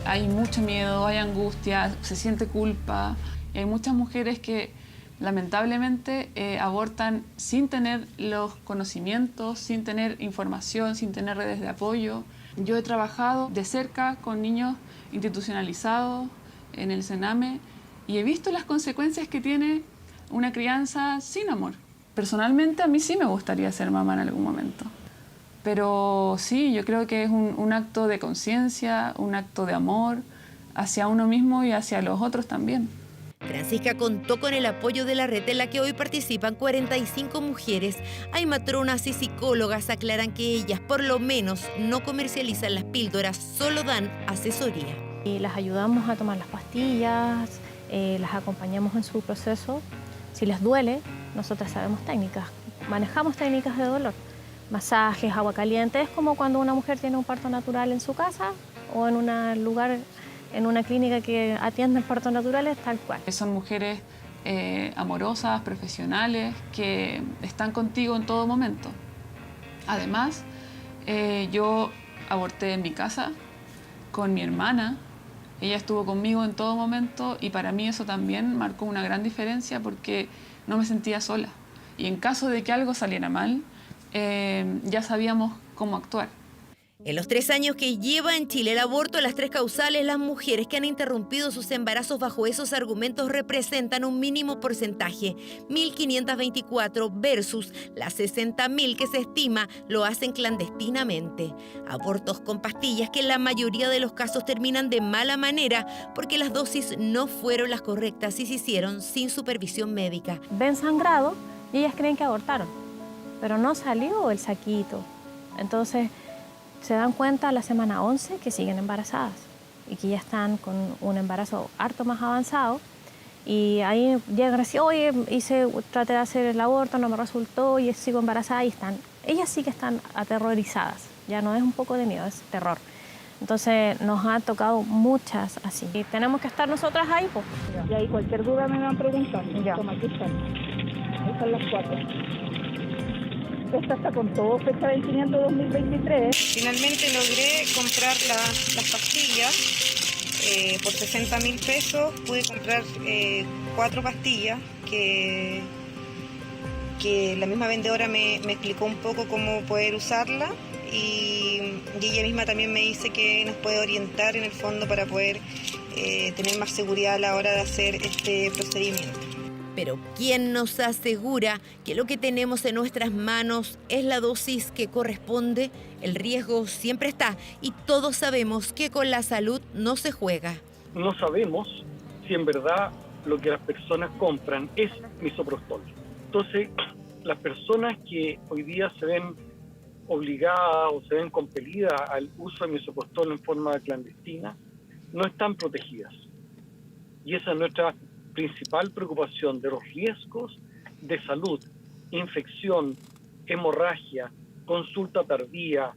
Hay mucho miedo, hay angustia, se siente culpa. Hay muchas mujeres que lamentablemente abortan sin tener los conocimientos, sin tener información, sin tener redes de apoyo. Yo he trabajado de cerca con niños institucionalizados en el Sename y he visto las consecuencias que tiene una crianza sin amor. Personalmente a mí sí me gustaría ser mamá en algún momento. Pero sí, yo creo que es un acto de conciencia, un acto de amor hacia uno mismo y hacia los otros también. Francisca contó con el apoyo de la red en la que hoy participan 45 mujeres. Hay matronas y psicólogas aclaran que ellas por lo menos no comercializan las píldoras, solo dan asesoría. Y las ayudamos a tomar las pastillas, las acompañamos en su proceso. Si les duele, nosotras sabemos técnicas, manejamos técnicas de dolor. Masajes, agua caliente, es como cuando una mujer tiene un parto natural en su casa o en un lugar, en una clínica que atiende partos naturales, tal cual. Son mujeres amorosas, profesionales, que están contigo en todo momento. Además, yo aborté en mi casa con mi hermana. Ella estuvo conmigo en todo momento y para mí eso también marcó una gran diferencia porque no me sentía sola. Y en caso de que algo saliera mal, ya sabíamos cómo actuar. En los 3 años que lleva en Chile el aborto, las 3 causales, las mujeres que han interrumpido sus embarazos bajo esos argumentos representan un mínimo porcentaje, 1.524 versus las 60.000 que se estima lo hacen clandestinamente. Abortos con pastillas que en la mayoría de los casos terminan de mala manera porque las dosis no fueron las correctas y se hicieron sin supervisión médica. Ven sangrado y ellas creen que abortaron, pero no salió el saquito. Entonces se dan cuenta a la semana 11 que siguen embarazadas y que ya están con un embarazo harto más avanzado y ahí llegan así, oye, traté de hacer el aborto, no me resultó y sigo embarazada y ellas sí que están aterrorizadas, ya no es un poco de miedo, es terror. Entonces nos ha tocado muchas así y tenemos que estar nosotras ahí, pues. Y ahí cualquier duda me van preguntando. Ya. Toma, aquí están. Ahí están las 4. Esta está con todo, fecha de vencimiento 2023. Finalmente logré comprar las pastillas por 60.000 pesos. Pude comprar 4 pastillas que la misma vendedora me explicó un poco cómo poder usarla y ella misma también me dice que nos puede orientar en el fondo para poder tener más seguridad a la hora de hacer este procedimiento. Pero ¿quién nos asegura que lo que tenemos en nuestras manos es la dosis que corresponde? El riesgo siempre está y todos sabemos que con la salud no se juega. No sabemos si en verdad lo que las personas compran es misoprostol. Entonces, las personas que hoy día se ven obligadas o se ven compelidas al uso de misoprostol en forma clandestina no están protegidas. Y esa es nuestra principal preocupación, de los riesgos de salud, infección, hemorragia, consulta tardía,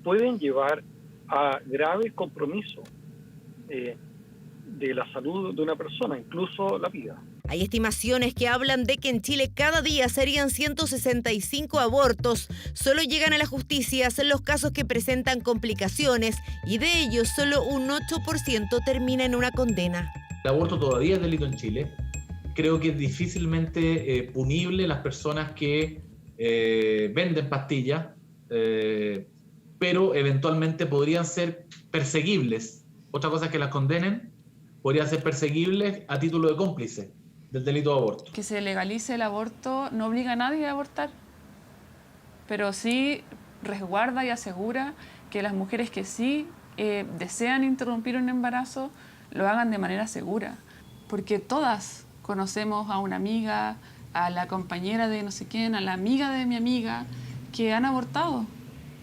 pueden llevar a graves compromisos de la salud de una persona, incluso la vida. Hay estimaciones que hablan de que en Chile cada día serían 165 abortos. Solo llegan a la justicia los casos que presentan complicaciones y de ellos solo un 8% termina en una condena. El aborto todavía es delito en Chile. Creo que es difícilmente punible las personas que venden pastillas, pero eventualmente podrían ser perseguibles. Otra cosa es que las condenen, podrían ser perseguibles a título de cómplice del delito de aborto. Que se legalice el aborto no obliga a nadie a abortar, pero sí resguarda y asegura que las mujeres que sí desean interrumpir un embarazo lo hagan de manera segura, porque todas conocemos a una amiga, a la compañera de no sé quién, a la amiga de mi amiga, que han abortado.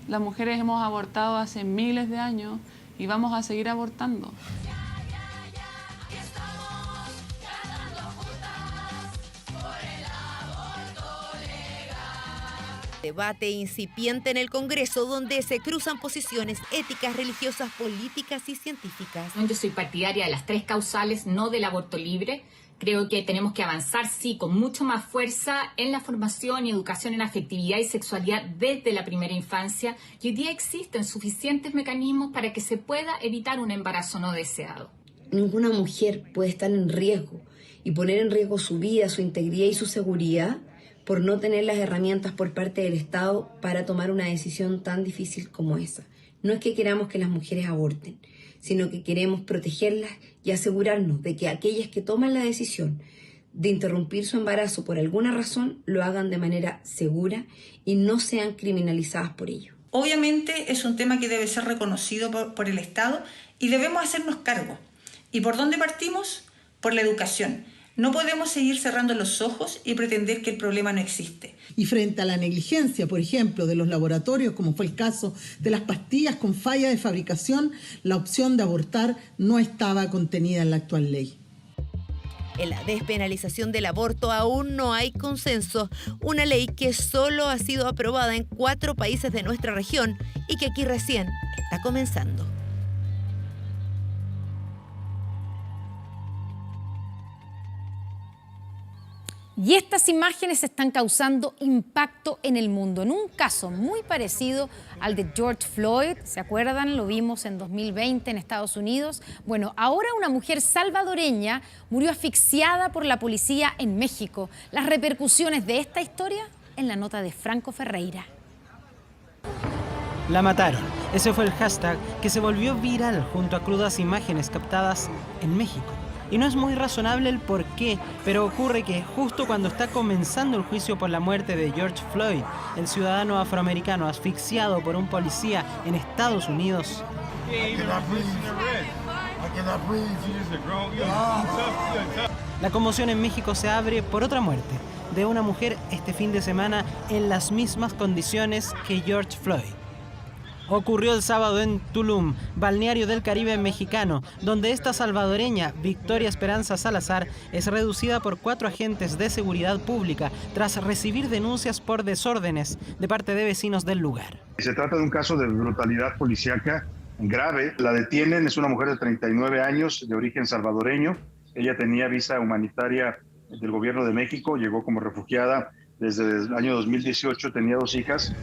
Las mujeres hemos abortado hace miles de años y vamos a seguir abortando. Debate incipiente en el Congreso donde se cruzan posiciones éticas, religiosas, políticas y científicas. Yo soy partidaria de las 3 causales, no del aborto libre. Creo que tenemos que avanzar, sí, con mucho más fuerza en la formación y educación en afectividad y sexualidad desde la primera infancia. Y hoy día existen suficientes mecanismos para que se pueda evitar un embarazo no deseado. Ninguna mujer puede estar en riesgo y poner en riesgo su vida, su integridad y su seguridad por no tener las herramientas por parte del Estado para tomar una decisión tan difícil como esa. No es que queramos que las mujeres aborten, sino que queremos protegerlas y asegurarnos de que aquellas que toman la decisión de interrumpir su embarazo por alguna razón lo hagan de manera segura y no sean criminalizadas por ello. Obviamente es un tema que debe ser reconocido por el Estado y debemos hacernos cargo. ¿Y por dónde partimos? Por la educación. No podemos seguir cerrando los ojos y pretender que el problema no existe. Y frente a la negligencia, por ejemplo, de los laboratorios, como fue el caso de las pastillas con falla de fabricación, la opción de abortar no estaba contenida en la actual ley. En la despenalización del aborto aún no hay consenso, una ley que solo ha sido aprobada en 4 países de nuestra región y que aquí recién está comenzando. Y estas imágenes están causando impacto en el mundo, en un caso muy parecido al de George Floyd. ¿Se acuerdan? Lo vimos en 2020 en Estados Unidos. Bueno, ahora una mujer salvadoreña murió asfixiada por la policía en México. Las repercusiones de esta historia en la nota de Franco Ferreira. La mataron. Ese fue el hashtag que se volvió viral junto a crudas imágenes captadas en México. Y no es muy razonable el por qué, pero ocurre que justo cuando está comenzando el juicio por la muerte de George Floyd, el ciudadano afroamericano asfixiado por un policía en Estados Unidos, la conmoción en México se abre por otra muerte de una mujer este fin de semana en las mismas condiciones que George Floyd. Ocurrió el sábado en Tulum, balneario del Caribe mexicano, donde esta salvadoreña, Victoria Esperanza Salazar, es reducida por 4 agentes de seguridad pública tras recibir denuncias por desórdenes de parte de vecinos del lugar. Se trata de un caso de brutalidad policíaca grave. La detienen, es una mujer de 39 años, de origen salvadoreño. Ella tenía visa humanitaria del gobierno de México, llegó como refugiada desde el año 2018, tenía 2 hijas.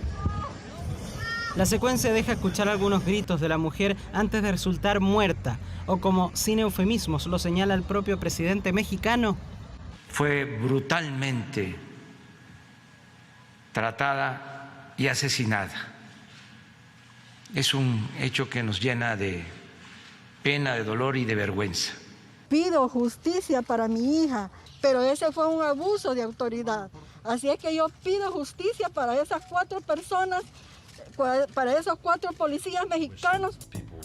La secuencia deja escuchar algunos gritos de la mujer antes de resultar muerta, o como sin eufemismos lo señala el propio presidente mexicano. Fue brutalmente tratada y asesinada. Es un hecho que nos llena de pena, de dolor y de vergüenza. Pido justicia para mi hija, pero ese fue un abuso de autoridad. Así es que yo pido justicia para esas 4 personas, para esos 4 policías mexicanos.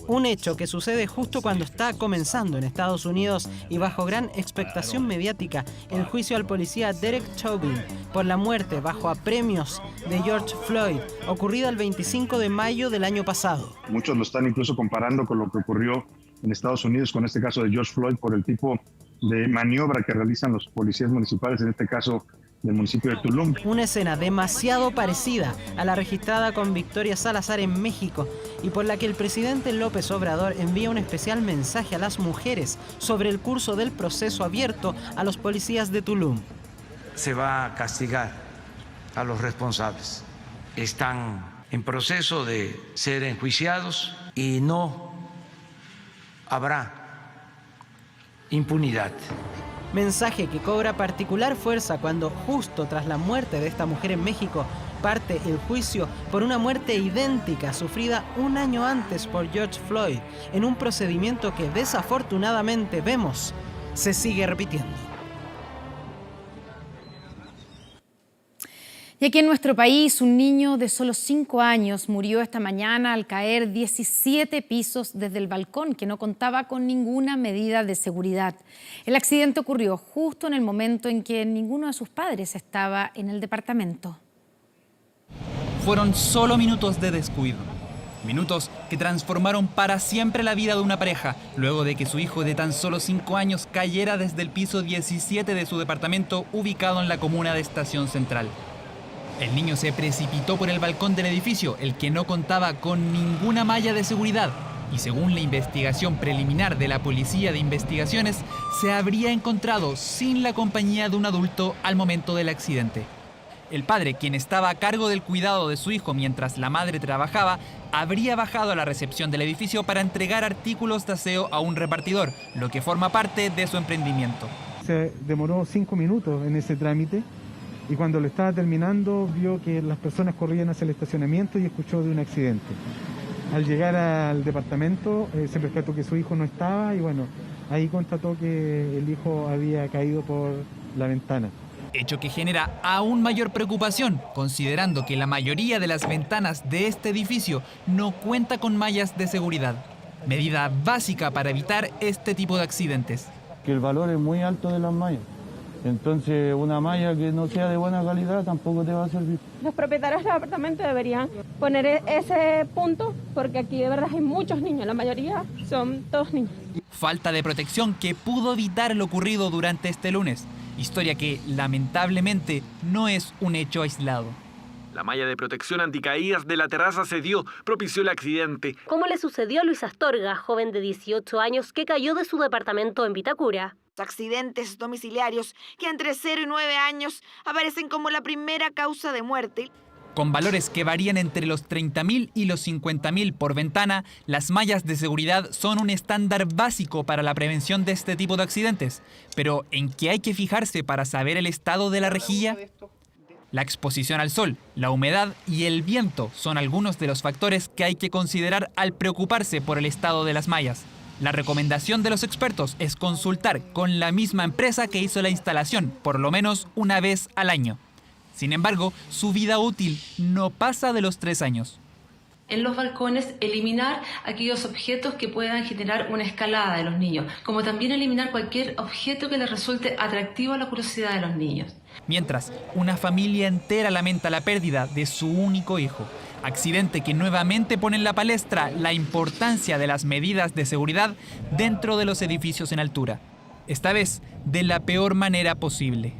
Un hecho que sucede justo cuando está comenzando en Estados Unidos y bajo gran expectación mediática el juicio al policía Derek Chauvin por la muerte bajo apremios de George Floyd, ocurrida el 25 de mayo del año pasado. Muchos lo están incluso comparando con lo que ocurrió en Estados Unidos con este caso de George Floyd por el tipo de maniobra que realizan los policías municipales, en este caso del municipio de Tulum. Una escena demasiado parecida a la registrada con Victoria Salazar en México y por la que el presidente López Obrador envía un especial mensaje a las mujeres sobre el curso del proceso abierto a los policías de Tulum. Se va a castigar a los responsables. Están en proceso de ser enjuiciados y no habrá impunidad. Mensaje que cobra particular fuerza cuando justo tras la muerte de esta mujer en México parte el juicio por una muerte idéntica sufrida un año antes por George Floyd en un procedimiento que desafortunadamente vemos se sigue repitiendo. Y aquí en nuestro país, un niño de solo 5 años murió esta mañana al caer 17 pisos desde el balcón, que no contaba con ninguna medida de seguridad. El accidente ocurrió justo en el momento en que ninguno de sus padres estaba en el departamento. Fueron solo minutos de descuido. Minutos que transformaron para siempre la vida de una pareja, luego de que su hijo de tan solo 5 años cayera desde el piso 17 de su departamento ubicado en la comuna de Estación Central. El niño se precipitó por el balcón del edificio, el que no contaba con ninguna malla de seguridad, y según la investigación preliminar de la Policía de Investigaciones, se habría encontrado sin la compañía de un adulto al momento del accidente. El padre, quien estaba a cargo del cuidado de su hijo mientras la madre trabajaba, habría bajado a la recepción del edificio para entregar artículos de aseo a un repartidor, lo que forma parte de su emprendimiento. Se demoró 5 minutos en ese trámite y cuando lo estaba terminando vio que las personas corrían hacia el estacionamiento y escuchó de un accidente. Al llegar al departamento se percató que su hijo no estaba y bueno, ahí constató que el hijo había caído por la ventana. Hecho que genera aún mayor preocupación, considerando que la mayoría de las ventanas de este edificio no cuenta con mallas de seguridad, medida básica para evitar este tipo de accidentes. Que el valor es muy alto de las mallas, entonces una malla que no sea de buena calidad tampoco te va a servir. Los propietarios del apartamento deberían poner ese punto, porque aquí de verdad hay muchos niños, la mayoría son todos niños. Falta de protección que pudo evitar lo ocurrido durante este lunes. Historia que, lamentablemente, no es un hecho aislado. La malla de protección anticaídas de la terraza cedió, propició el accidente. Como le sucedió a Luis Astorga, joven de 18 años que cayó de su departamento en Vitacura. Accidentes domiciliarios que entre 0 y 9 años aparecen como la primera causa de muerte. Con valores que varían entre los 30.000 y los 50.000 por ventana, las mallas de seguridad son un estándar básico para la prevención de este tipo de accidentes. Pero, ¿en qué hay que fijarse para saber el estado de la rejilla? La exposición al sol, la humedad y el viento son algunos de los factores que hay que considerar al preocuparse por el estado de las mallas. La recomendación de los expertos es consultar con la misma empresa que hizo la instalación, por lo menos una vez al año. Sin embargo, su vida útil no pasa de los 3 años. En los balcones, eliminar aquellos objetos que puedan generar una escalada de los niños, como también eliminar cualquier objeto que les resulte atractivo a la curiosidad de los niños. Mientras, una familia entera lamenta la pérdida de su único hijo. Accidente que nuevamente pone en la palestra la importancia de las medidas de seguridad dentro de los edificios en altura. Esta vez, de la peor manera posible.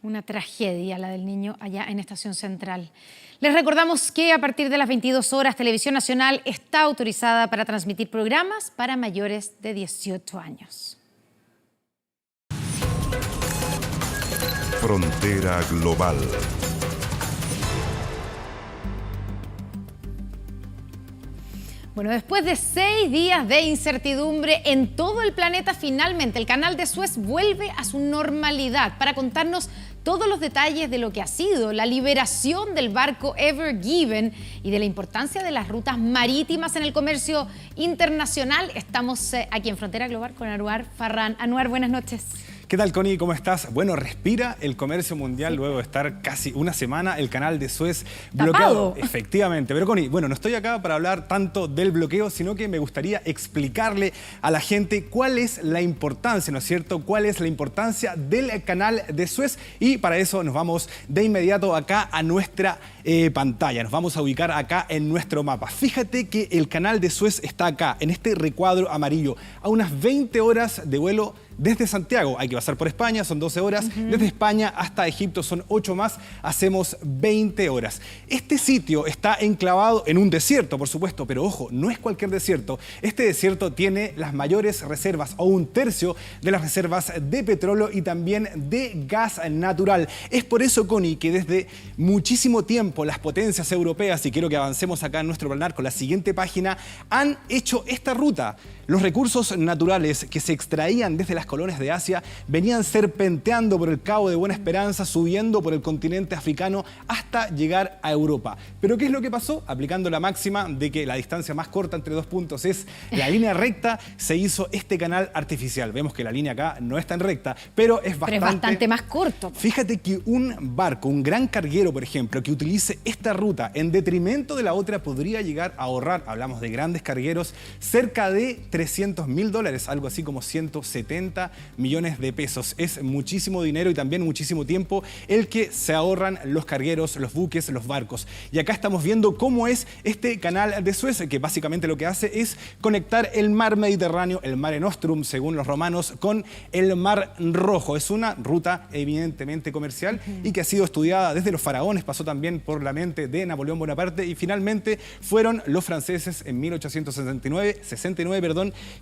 Una tragedia la del niño allá en Estación Central. Les recordamos que a partir de las 22 horas Televisión Nacional está autorizada para transmitir programas para mayores de 18 años. Frontera Global. Bueno, después de 6 días de incertidumbre en todo el planeta, finalmente el canal de Suez vuelve a su normalidad para contarnos todos los detalles de lo que ha sido la liberación del barco Ever Given y de la importancia de las rutas marítimas en el comercio internacional. Estamos aquí en Frontera Global con Anwar Farran. Anwar, buenas noches. ¿Qué tal, Connie? ¿Cómo estás? Bueno, respira el comercio mundial luego de estar casi una semana el canal de Suez bloqueado. Efectivamente. Pero, Connie, bueno, no estoy acá para hablar tanto del bloqueo, sino que me gustaría explicarle a la gente cuál es la importancia, ¿no es cierto? ¿Cuál es la importancia del canal de Suez? Y para eso nos vamos de inmediato acá a nuestra pantalla. Nos vamos a ubicar acá en nuestro mapa. Fíjate que el canal de Suez está acá, en este recuadro amarillo, a unas 20 horas de vuelo desde Santiago. Hay que pasar por España, son 12 horas. Desde España hasta Egipto son 8 más, hacemos 20 horas. Este sitio está enclavado en un desierto, por supuesto, pero ojo, no es cualquier desierto. Este desierto tiene las mayores reservas, o 1/3 de las reservas de petróleo y también de gas natural. Es por eso, Connie, que desde muchísimo tiempo las potencias europeas, y quiero que avancemos acá en nuestro planar con la siguiente página, han hecho esta ruta. Los recursos naturales que se extraían desde las colonias de Asia venían serpenteando por el Cabo de Buena Esperanza, subiendo por el continente africano hasta llegar a Europa. ¿Pero qué es lo que pasó? Aplicando la máxima de que la distancia más corta entre 2 puntos es la línea recta, se hizo este canal artificial. Vemos que la línea acá no es tan recta, pero es bastante más corto. Fíjate que un barco, un gran carguero, por ejemplo, que utilice esta ruta en detrimento de la otra podría llegar a ahorrar, hablamos de grandes cargueros, cerca de $300.000, algo así como 170 millones de pesos. Es muchísimo dinero y también muchísimo tiempo el que se ahorran los cargueros, los buques, los barcos. Y acá estamos viendo cómo es este canal de Suez, que básicamente lo que hace es conectar el mar Mediterráneo, el Mare Nostrum, según los romanos, con el Mar Rojo. Es una ruta evidentemente comercial y que ha sido estudiada desde los faraones, pasó también por la mente de Napoleón Bonaparte y finalmente fueron los franceses en 1869,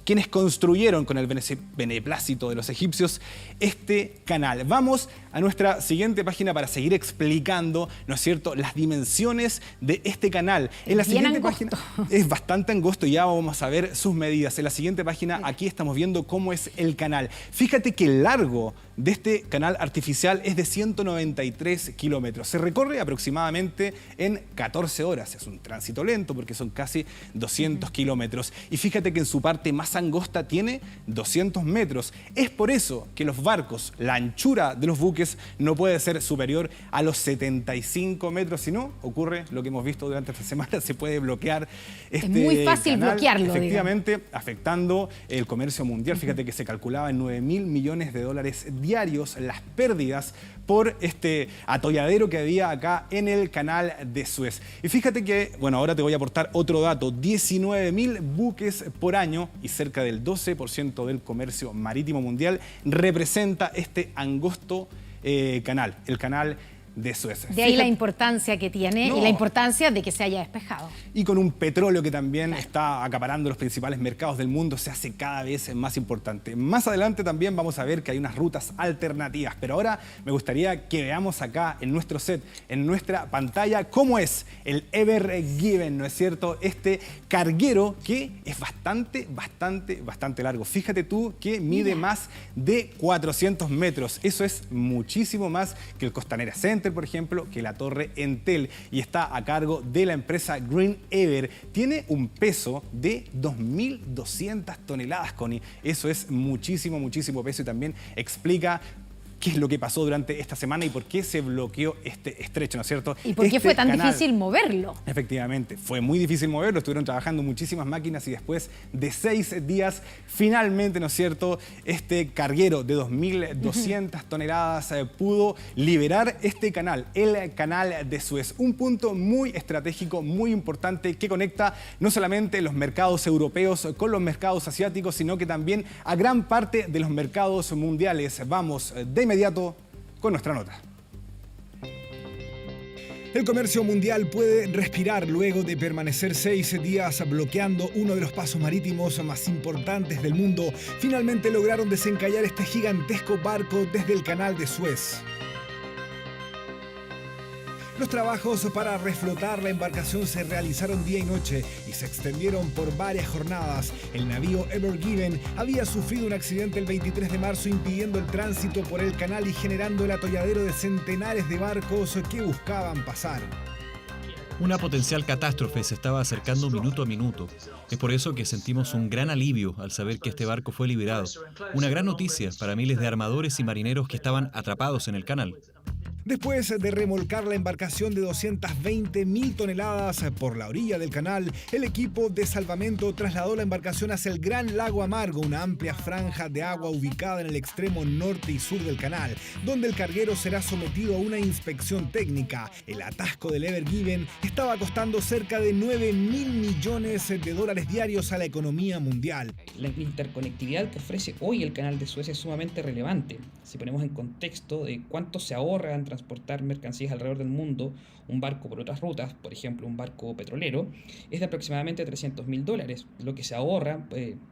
quienes construyeron con el beneplácito beneplácito de los egipcios este canal. Vamos a nuestra siguiente página para seguir explicando, ¿no es cierto?, las dimensiones de este canal. En la siguiente página es bastante angosto, ya vamos a ver sus medidas. En la siguiente página aquí estamos viendo cómo es el canal. Fíjate que el largo de este canal artificial es de 193 kilómetros. Se recorre aproximadamente en 14 horas. Es un tránsito lento porque son casi 200 kilómetros. Y fíjate que en su parte más angosta tiene 200 metros. Es por eso que los barcos, la anchura de los buques no puede ser superior a los 75 metros. Si no, ocurre lo que hemos visto durante esta semana, se puede bloquear este canal. Es muy fácil bloquearlo, efectivamente, afectando el comercio mundial. Fíjate que se calculaba en 9.000 millones de dólares diarios las pérdidas por este atolladero que había acá en el canal de Suez. Y fíjate que, bueno, ahora te voy a aportar otro dato, 19.000 buques por año y cerca del 12% del comercio marítimo mundial representa este angosto canal, el canal de Suez. De ahí la importancia que tiene y la importancia de que se haya despejado. Y con un petróleo que también está acaparando los principales mercados del mundo, se hace cada vez más importante. Más adelante también vamos a ver que hay unas rutas alternativas, pero ahora me gustaría que veamos acá en nuestro set, en nuestra pantalla, cómo es el Ever Given, ¿no es cierto? Este carguero que es bastante largo. Fíjate tú que mide más de 400 metros. Eso es muchísimo más que el Costanera Center, por ejemplo, que la Torre Entel, y está a cargo de la empresa Green Ever. Tiene un peso de 2.200 toneladas, Connie. Eso es muchísimo peso y también explica qué es lo que pasó durante esta semana y por qué se bloqueó este estrecho, ¿no es cierto? ¿Y por qué fue tan difícil moverlo? Efectivamente, fue muy difícil moverlo, estuvieron trabajando muchísimas máquinas y después de 6 días, finalmente, ¿no es cierto?, este carguero de 2.200 toneladas pudo liberar este canal, el canal de Suez. Un punto muy estratégico, muy importante, que conecta no solamente los mercados europeos con los mercados asiáticos, sino que también a gran parte de los mercados mundiales. Vamos de inmediato con nuestra nota. El comercio mundial puede respirar luego de permanecer 6 días bloqueando uno de los pasos marítimos más importantes del mundo. Finalmente lograron desencallar este gigantesco barco desde el canal de Suez. Los trabajos para reflotar la embarcación se realizaron día y noche y se extendieron por varias jornadas. El navío Ever Given había sufrido un accidente el 23 de marzo impidiendo el tránsito por el canal y generando el atolladero de centenares de barcos que buscaban pasar. Una potencial catástrofe se estaba acercando minuto a minuto. Es por eso que sentimos un gran alivio al saber que este barco fue liberado. Una gran noticia para miles de armadores y marineros que estaban atrapados en el canal. Después de remolcar la embarcación de 220.000 toneladas por la orilla del canal, el equipo de salvamento trasladó la embarcación hacia el Gran Lago Amargo, una amplia franja de agua ubicada en el extremo norte y sur del canal, donde el carguero será sometido a una inspección técnica. El atasco del Ever Given estaba costando cerca de 9.000 millones de dólares diarios a la economía mundial. La interconectividad que ofrece hoy el canal de Suez es sumamente relevante. Si ponemos en contexto de cuánto se ahorra en transportar mercancías alrededor del mundo, un barco por otras rutas, por ejemplo un barco petrolero, es de aproximadamente $300.000, lo que se ahorra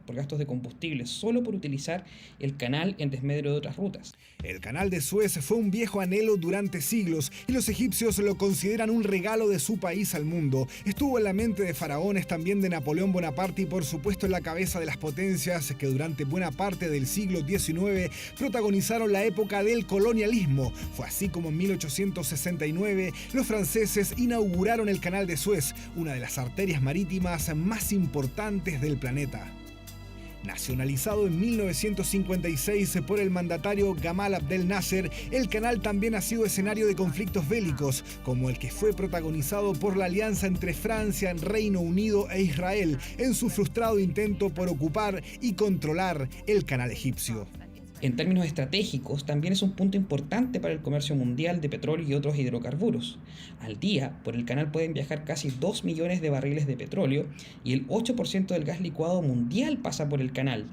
por gastos de combustible solo por utilizar el canal en desmedro de otras rutas. El canal de Suez fue un viejo anhelo durante siglos y los egipcios lo consideran un regalo de su país al mundo. Estuvo en la mente de faraones, también de Napoleón Bonaparte y por supuesto en la cabeza de las potencias que durante buena parte del siglo XIX protagonizaron la época del colonialismo. Fue así como en 1869 los franceses inauguraron el canal de Suez, una de las arterias marítimas más importantes del planeta. Nacionalizado en 1956 por el mandatario Gamal Abdel Nasser, el canal también ha sido escenario de conflictos bélicos, como el que fue protagonizado por la alianza entre Francia, Reino Unido e Israel en su frustrado intento por ocupar y controlar el canal egipcio. En términos estratégicos, también es un punto importante para el comercio mundial de petróleo y otros hidrocarburos. Al día, por el canal pueden viajar casi 2 millones de barriles de petróleo y el 8% del gas licuado mundial pasa por el canal.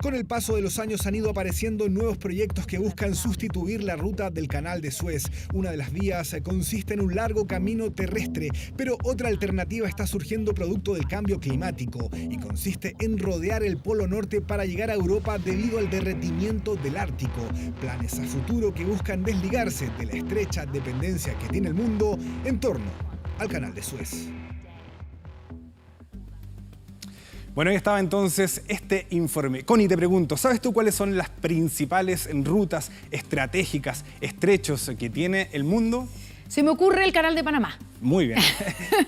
Con el paso de los años han ido apareciendo nuevos proyectos que buscan sustituir la ruta del Canal de Suez. Una de las vías consiste en un largo camino terrestre, pero otra alternativa está surgiendo producto del cambio climático y consiste en rodear el Polo Norte para llegar a Europa debido al derretimiento del Ártico. Planes a futuro que buscan desligarse de la estrecha dependencia que tiene el mundo en torno al Canal de Suez. Bueno, ahí estaba entonces este informe. Connie, te pregunto, ¿sabes tú cuáles son las principales rutas estratégicas, estrechos que tiene el mundo? Se me ocurre el Canal de Panamá. Muy bien.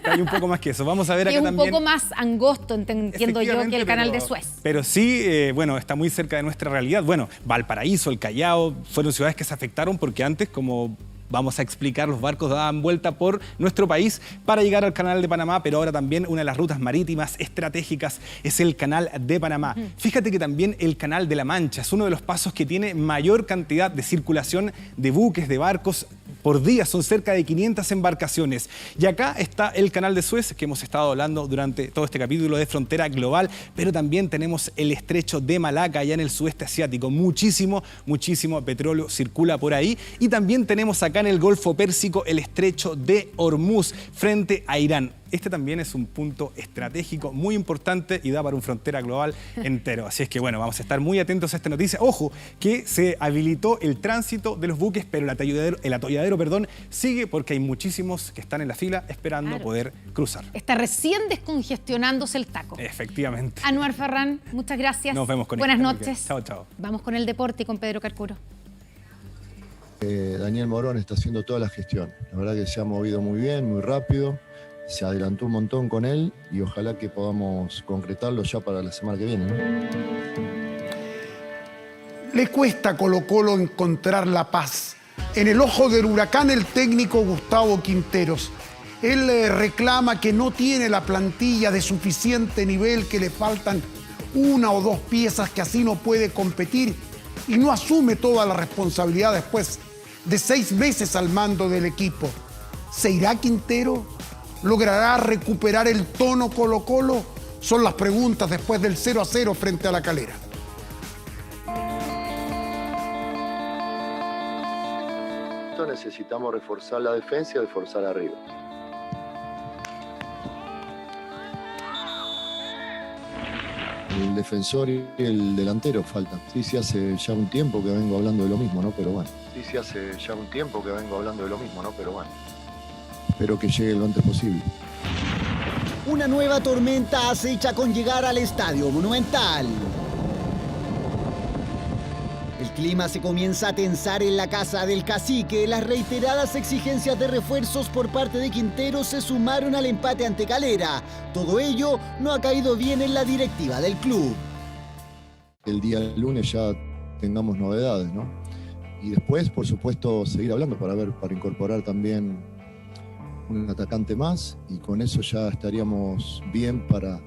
Hay un poco más que eso. Vamos a ver acá también. Es un poco más angosto, entiendo yo, que el Canal de Suez. Pero sí, bueno, está muy cerca de nuestra realidad. Bueno, Valparaíso, el Callao, fueron ciudades que se afectaron porque antes, como vamos a explicar, los barcos daban vuelta por nuestro país para llegar al Canal de Panamá, pero ahora también una de las rutas marítimas estratégicas es el Canal de Panamá. Fíjate que también el Canal de la Mancha es uno de los pasos que tiene mayor cantidad de circulación de buques, de barcos por día. Son cerca de 500 embarcaciones. Y acá está el Canal de Suez, que hemos estado hablando durante todo este capítulo de Frontera Global, pero también tenemos el Estrecho de Malaca, allá en el sudeste asiático. Muchísimo petróleo circula por ahí. Y también tenemos acá en el Golfo Pérsico el Estrecho de Hormuz, frente a Irán. Este también es un punto estratégico muy importante y da para un Frontera Global entero. Así es que, bueno, vamos a estar muy atentos a esta noticia. Ojo, que se habilitó el tránsito de los buques, pero el atolladero, sigue porque hay muchísimos que están en la fila esperando poder cruzar. Está recién descongestionándose el taco. Efectivamente. Anuar Farrán, muchas gracias. Nos vemos con Buenas noches. Chao, chao. Vamos con el deporte y con Pedro Carcuro. Daniel Morón está haciendo toda la gestión. La verdad que se ha movido muy bien, muy rápido. Se adelantó un montón con él y ojalá que podamos concretarlo ya para la semana que viene, ¿no? Le cuesta a Colo-Colo encontrar la paz. En el ojo del huracán el técnico Gustavo Quinteros. Él reclama que no tiene la plantilla de suficiente nivel, que le faltan una o dos piezas, que así no puede competir y no asume toda la responsabilidad después de 6 meses al mando del equipo. ¿Se irá Quintero? ¿Logrará recuperar el tono Colo-Colo? Son las preguntas después del 0-0 frente a La Calera. Necesitamos reforzar la defensa y reforzar arriba. El defensor y el delantero faltan. Sí, hace ya un tiempo que vengo hablando de lo mismo, ¿no? Pero bueno. Espero que llegue lo antes posible. Una nueva tormenta acecha con llegar al Estadio Monumental. El clima se comienza a tensar en la casa del cacique. Las reiteradas exigencias de refuerzos por parte de Quintero se sumaron al empate ante Calera. Todo ello no ha caído bien en la directiva del club. El día lunes ya tengamos novedades, ¿no? Y después, por supuesto, seguir hablando para incorporar también un atacante más, y con eso ya estaríamos bien para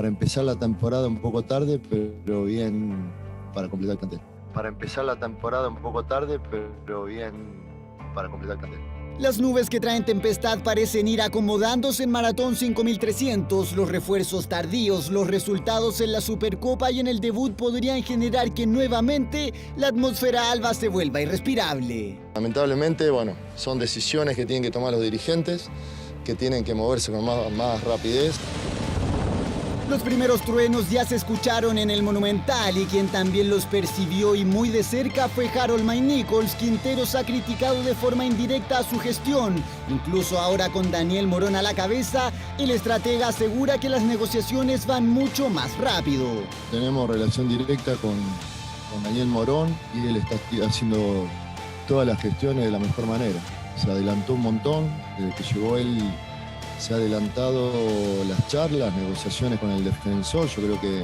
empezar la temporada un poco tarde, pero bien para completar el plantel. Las nubes que traen tempestad parecen ir acomodándose en Maratón 5300. Los refuerzos tardíos, los resultados en la Supercopa y en el debut podrían generar que nuevamente la atmósfera alba se vuelva irrespirable. Lamentablemente, bueno, son decisiones que tienen que tomar los dirigentes, que tienen que moverse con más rapidez. Los primeros truenos ya se escucharon en el Monumental y quien también los percibió y muy de cerca fue Harold May Nichols. Quinteros ha criticado de forma indirecta a su gestión. Incluso ahora con Daniel Morón a la cabeza, el estratega asegura que las negociaciones van mucho más rápido. Tenemos relación directa con Daniel Morón y él está haciendo todas las gestiones de la mejor manera. Se adelantó un montón, desde que llegó él se ha adelantado las charlas, negociaciones con el defensor. Yo creo que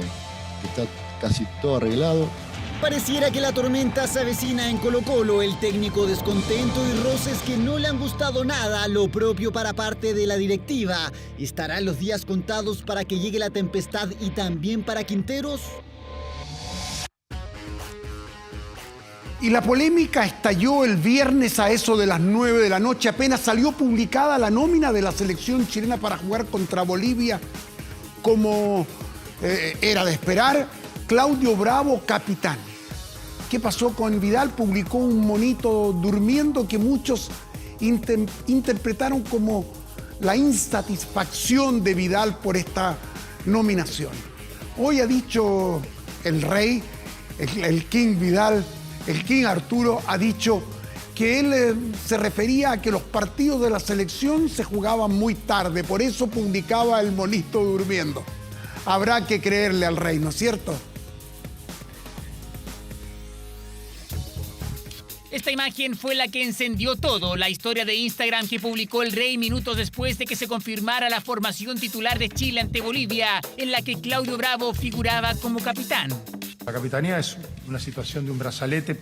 está casi todo arreglado. Pareciera que la tormenta se avecina en Colo-Colo, el técnico descontento y roces que no le han gustado nada, lo propio para parte de la directiva. ¿Estarán los días contados para que llegue la tempestad y también para Quinteros? Y la polémica estalló el viernes a eso de las 9 de la noche. Apenas salió publicada la nómina de la selección chilena para jugar contra Bolivia, como era de esperar. Claudio Bravo, capitán. ¿Qué pasó con Vidal? Publicó un monito durmiendo que muchos interpretaron como la insatisfacción de Vidal por esta nominación. Hoy ha dicho el rey, el King Vidal, el King Arturo, ha dicho que él se refería a que los partidos de la selección se jugaban muy tarde, por eso publicaba el monito durmiendo. Habrá que creerle al rey, ¿no es cierto? Esta imagen fue la que encendió todo, la historia de Instagram que publicó el Rey minutos después de que se confirmara la formación titular de Chile ante Bolivia, en la que Claudio Bravo figuraba como capitán. La capitanía es una situación de un brazalete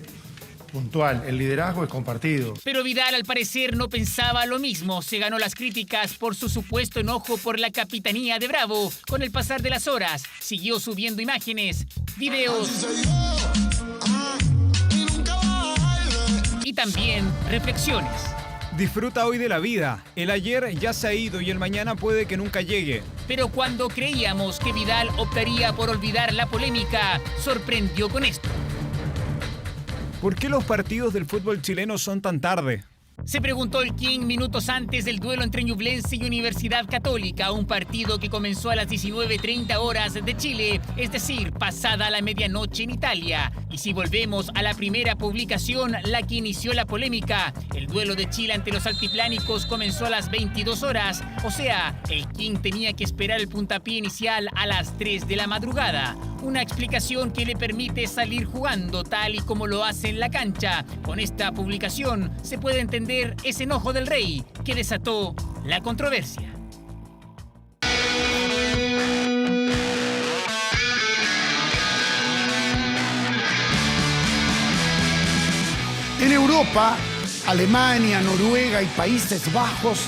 puntual, el liderazgo es compartido. Pero Vidal al parecer no pensaba lo mismo, se ganó las críticas por su supuesto enojo por la capitanía de Bravo. Con el pasar de las horas, siguió subiendo imágenes, videos y también reflexiones. Disfruta hoy de la vida. El ayer ya se ha ido y el mañana puede que nunca llegue. Pero cuando creíamos que Vidal optaría por olvidar la polémica, sorprendió con esto. ¿Por qué los partidos del fútbol chileno son tan tarde? Se preguntó el King minutos antes del duelo entre Ñublense y Universidad Católica, un partido que comenzó a las 19:30 horas de Chile, es decir, pasada la medianoche en Italia. Y si volvemos a la primera publicación, la que inició la polémica, el duelo de Chile ante los altiplánicos comenzó a las 22 horas, o sea, el King tenía que esperar el puntapié inicial a las 3 de la madrugada. Una explicación que le permite salir jugando tal y como lo hace en la cancha. Con esta publicación se puede entender ese enojo del rey que desató la controversia. En Europa, Alemania, Noruega y Países Bajos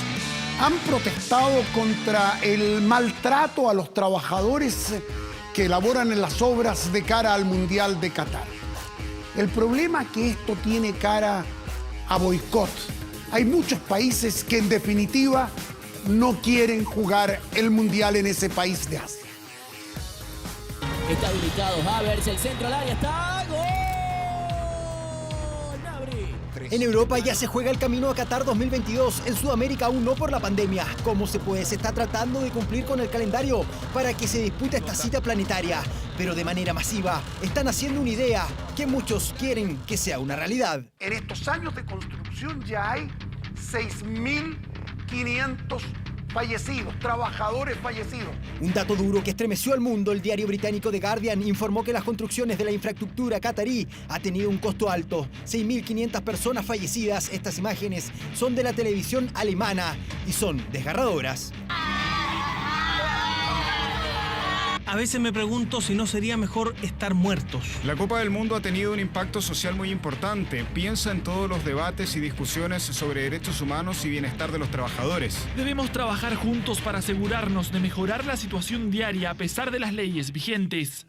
han protestado contra el maltrato a los trabajadores que elaboran en las obras de cara al Mundial de Qatar. El problema es que esto tiene cara a boicot. Hay muchos países que en definitiva no quieren jugar el Mundial en ese país de Asia. Está habilitado Havertz, el centro al área, está ¡gol! En Europa ya se juega el camino a Qatar 2022, en Sudamérica aún no por la pandemia. ¿Cómo se puede? Se está tratando de cumplir con el calendario para que se dispute esta cita planetaria, pero de manera masiva están haciendo una idea que muchos quieren que sea una realidad. En estos años de construcción ya hay 6.500 fallecidos, trabajadores fallecidos. Un dato duro que estremeció al mundo. El diario británico The Guardian informó que las construcciones de la infraestructura catarí ha tenido un costo alto. 6.500 personas fallecidas. Estas imágenes son de la televisión alemana y son desgarradoras. A veces me pregunto si no sería mejor estar muertos. La Copa del Mundo ha tenido un impacto social muy importante. Piensa en todos los debates y discusiones sobre derechos humanos y bienestar de los trabajadores. Debemos trabajar juntos para asegurarnos de mejorar la situación diaria a pesar de las leyes vigentes.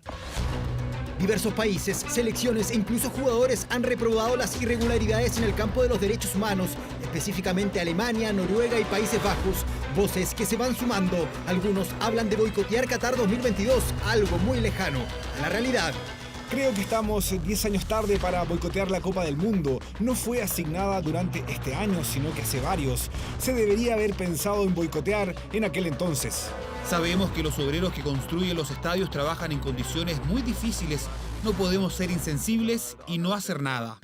Diversos países, selecciones e incluso jugadores han reprobado las irregularidades en el campo de los derechos humanos, específicamente Alemania, Noruega y Países Bajos. Voces que se van sumando. Algunos hablan de boicotear Qatar 2022, algo muy lejano a la realidad. Creo que estamos 10 años tarde para boicotear la Copa del Mundo. No fue asignada durante este año, sino que hace varios. Se debería haber pensado en boicotear en aquel entonces. Sabemos que los obreros que construyen los estadios trabajan en condiciones muy difíciles. No podemos ser insensibles y no hacer nada.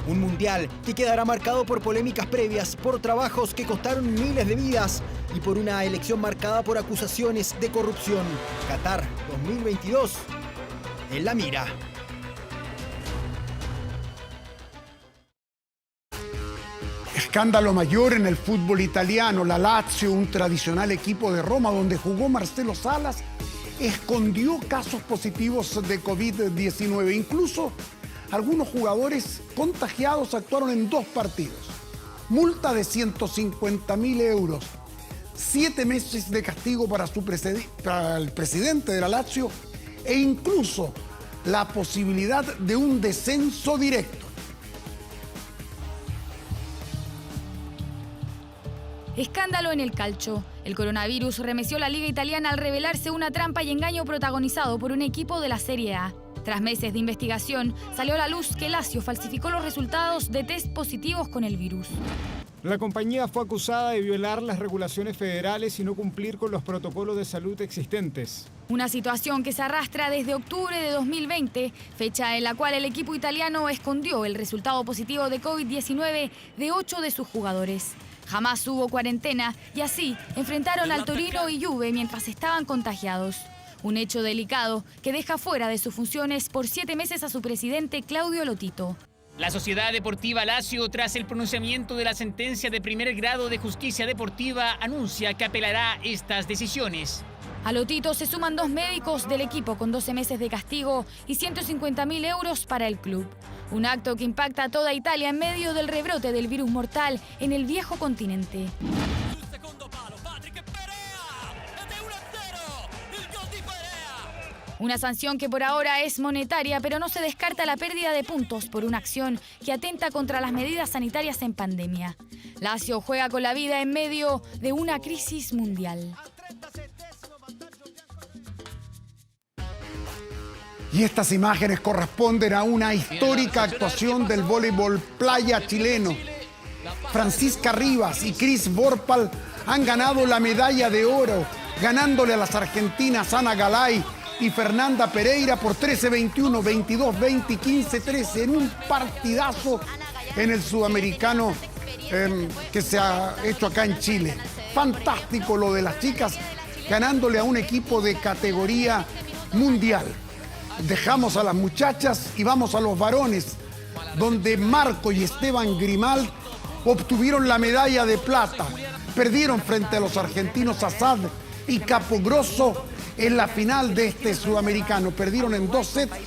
Un mundial que quedará marcado por polémicas previas, por trabajos que costaron miles de vidas y por una elección marcada por acusaciones de corrupción. Qatar 2022 en la mira. Escándalo mayor en el fútbol italiano. La Lazio, un tradicional equipo de Roma donde jugó Marcelo Salas, escondió casos positivos de COVID-19. Incluso algunos jugadores contagiados actuaron en 2 partidos. Multa de 150.000 euros. 7 meses de castigo para el presidente de la Lazio e incluso la posibilidad de un descenso directo. Escándalo en el calcio. El coronavirus remeció la liga italiana al revelarse una trampa y engaño protagonizado por un equipo de la Serie A. Tras meses de investigación, salió a la luz que Lazio falsificó los resultados de test positivos con el virus. La compañía fue acusada de violar las regulaciones federales y no cumplir con los protocolos de salud existentes. Una situación que se arrastra desde octubre de 2020, fecha en la cual el equipo italiano escondió el resultado positivo de COVID-19 de 8 de sus jugadores. Jamás hubo cuarentena y así enfrentaron al Torino y Juve mientras estaban contagiados. Un hecho delicado que deja fuera de sus funciones por 7 meses a su presidente Claudio Lotito. La Sociedad Deportiva Lazio, tras el pronunciamiento de la sentencia de primer grado de justicia deportiva, anuncia que apelará estas decisiones. A Lotito se suman 2 médicos del equipo con 12 meses de castigo y 150.000 euros para el club. Un acto que impacta a toda Italia en medio del rebrote del virus mortal en el viejo continente. Una sanción que por ahora es monetaria, pero no se descarta la pérdida de puntos por una acción que atenta contra las medidas sanitarias en pandemia. Lazio juega con la vida en medio de una crisis mundial. Y estas imágenes corresponden a una histórica actuación del voleibol playa chileno. Francisca Rivas y Cris Vorpal han ganado la medalla de oro, ganándole a las argentinas Ana Galay y Fernanda Pereira por 13-21, 22-20 y 15-13 en un partidazo en el sudamericano que se ha hecho acá en Chile. Fantástico lo de las chicas ganándole a un equipo de categoría mundial. Dejamos a las muchachas y vamos a los varones, donde Marco y Esteban Grimal obtuvieron la medalla de plata. Perdieron frente a los argentinos Assad y Capogrosso en la final de este sudamericano. Perdieron en 2 sets,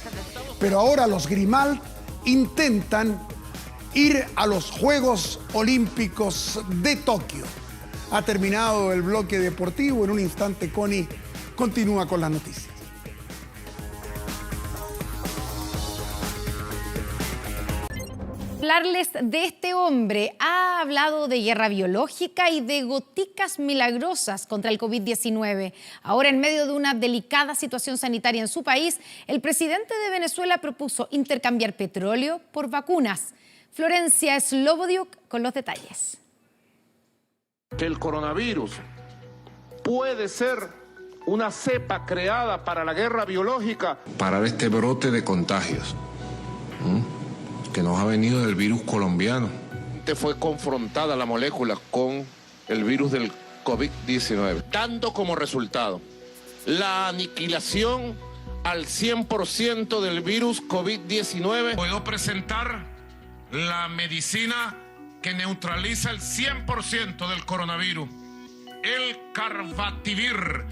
pero ahora los Grimal intentan ir a los Juegos Olímpicos de Tokio. Ha terminado el bloque deportivo. En un instante, Connie continúa con las noticias. Hablarles de este hombre. Ha hablado de guerra biológica y de goticas milagrosas contra el COVID-19. Ahora, en medio de una delicada situación sanitaria en su país, el presidente de Venezuela propuso intercambiar petróleo por vacunas. Florencia Slobodiuk con los detalles. Que el coronavirus puede ser una cepa creada para la guerra biológica. Parar este brote de contagios que nos ha venido del virus colombiano. Fue confrontada la molécula con el virus del COVID-19, dando como resultado la aniquilación al 100% del virus COVID-19. Puedo presentar la medicina que neutraliza el 100% del coronavirus, el Carbativir,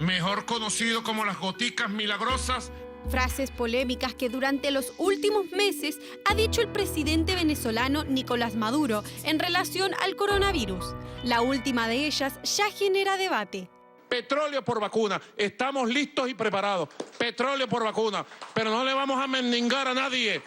mejor conocido como las goticas milagrosas. Frases polémicas que durante los últimos meses ha dicho el presidente venezolano Nicolás Maduro en relación al coronavirus. La última de ellas ya genera debate. Petróleo por vacuna, estamos listos y preparados. Petróleo por vacuna, pero no le vamos a mendigar a nadie.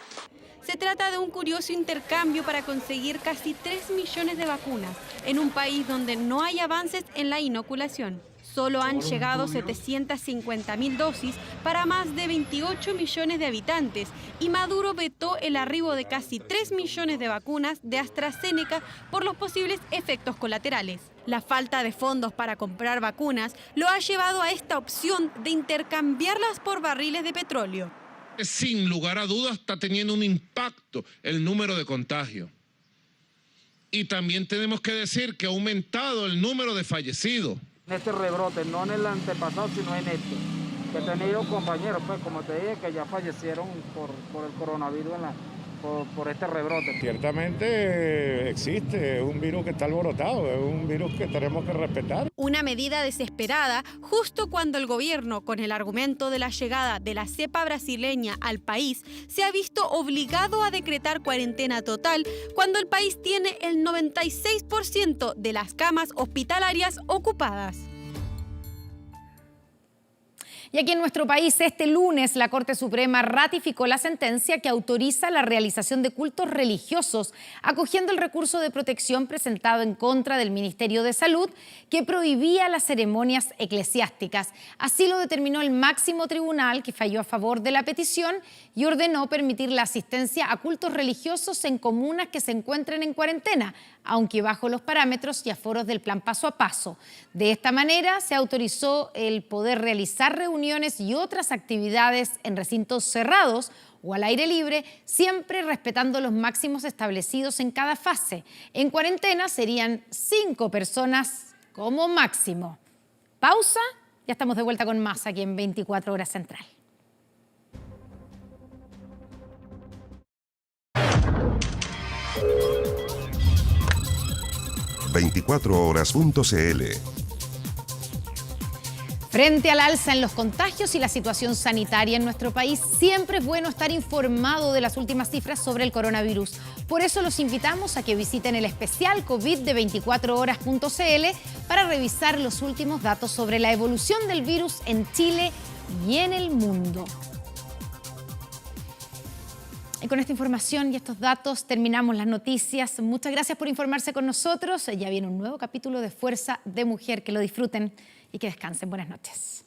Se trata de un curioso intercambio para conseguir casi 3 millones de vacunas en un país donde no hay avances en la inoculación. Solo han llegado 750.000 dosis para más de 28 millones de habitantes y Maduro vetó el arribo de casi 3 millones de vacunas de AstraZeneca por los posibles efectos colaterales. La falta de fondos para comprar vacunas lo ha llevado a esta opción de intercambiarlas por barriles de petróleo. Sin lugar a dudas está teniendo un impacto el número de contagios. Y también tenemos que decir que ha aumentado el número de fallecidos. En este rebrote, no en el antepasado, sino en este. Que he tenido compañeros, pues como te dije, que ya fallecieron por el coronavirus por este rebrote. Ciertamente existe, es un virus que está alborotado, es un virus que tenemos que respetar. Una medida desesperada justo cuando el gobierno, con el argumento de la llegada de la cepa brasileña al país, se ha visto obligado a decretar cuarentena total cuando el país tiene el 96% de las camas hospitalarias ocupadas. Y aquí en nuestro país, este lunes, la Corte Suprema ratificó la sentencia que autoriza la realización de cultos religiosos, acogiendo el recurso de protección presentado en contra del Ministerio de Salud, que prohibía las ceremonias eclesiásticas. Así lo determinó el máximo tribunal, que falló a favor de la petición y ordenó permitir la asistencia a cultos religiosos en comunas que se encuentren en cuarentena, aunque bajo los parámetros y aforos del plan paso a paso. De esta manera, se autorizó el poder realizar reuniones y otras actividades en recintos cerrados o al aire libre, siempre respetando los máximos establecidos en cada fase. En cuarentena serían 5 personas como máximo. Pausa, ya estamos de vuelta con más aquí en 24 Horas Central. ...24horas.cl. Frente al alza en los contagios y la situación sanitaria en nuestro país, siempre es bueno estar informado de las últimas cifras sobre el coronavirus. Por eso los invitamos a que visiten el especial COVID de 24horas.cl para revisar los últimos datos sobre la evolución del virus en Chile y en el mundo. Y con esta información y estos datos terminamos las noticias. Muchas gracias por informarse con nosotros. Ya viene un nuevo capítulo de Fuerza de Mujer. Que lo disfruten y que descansen. Buenas noches.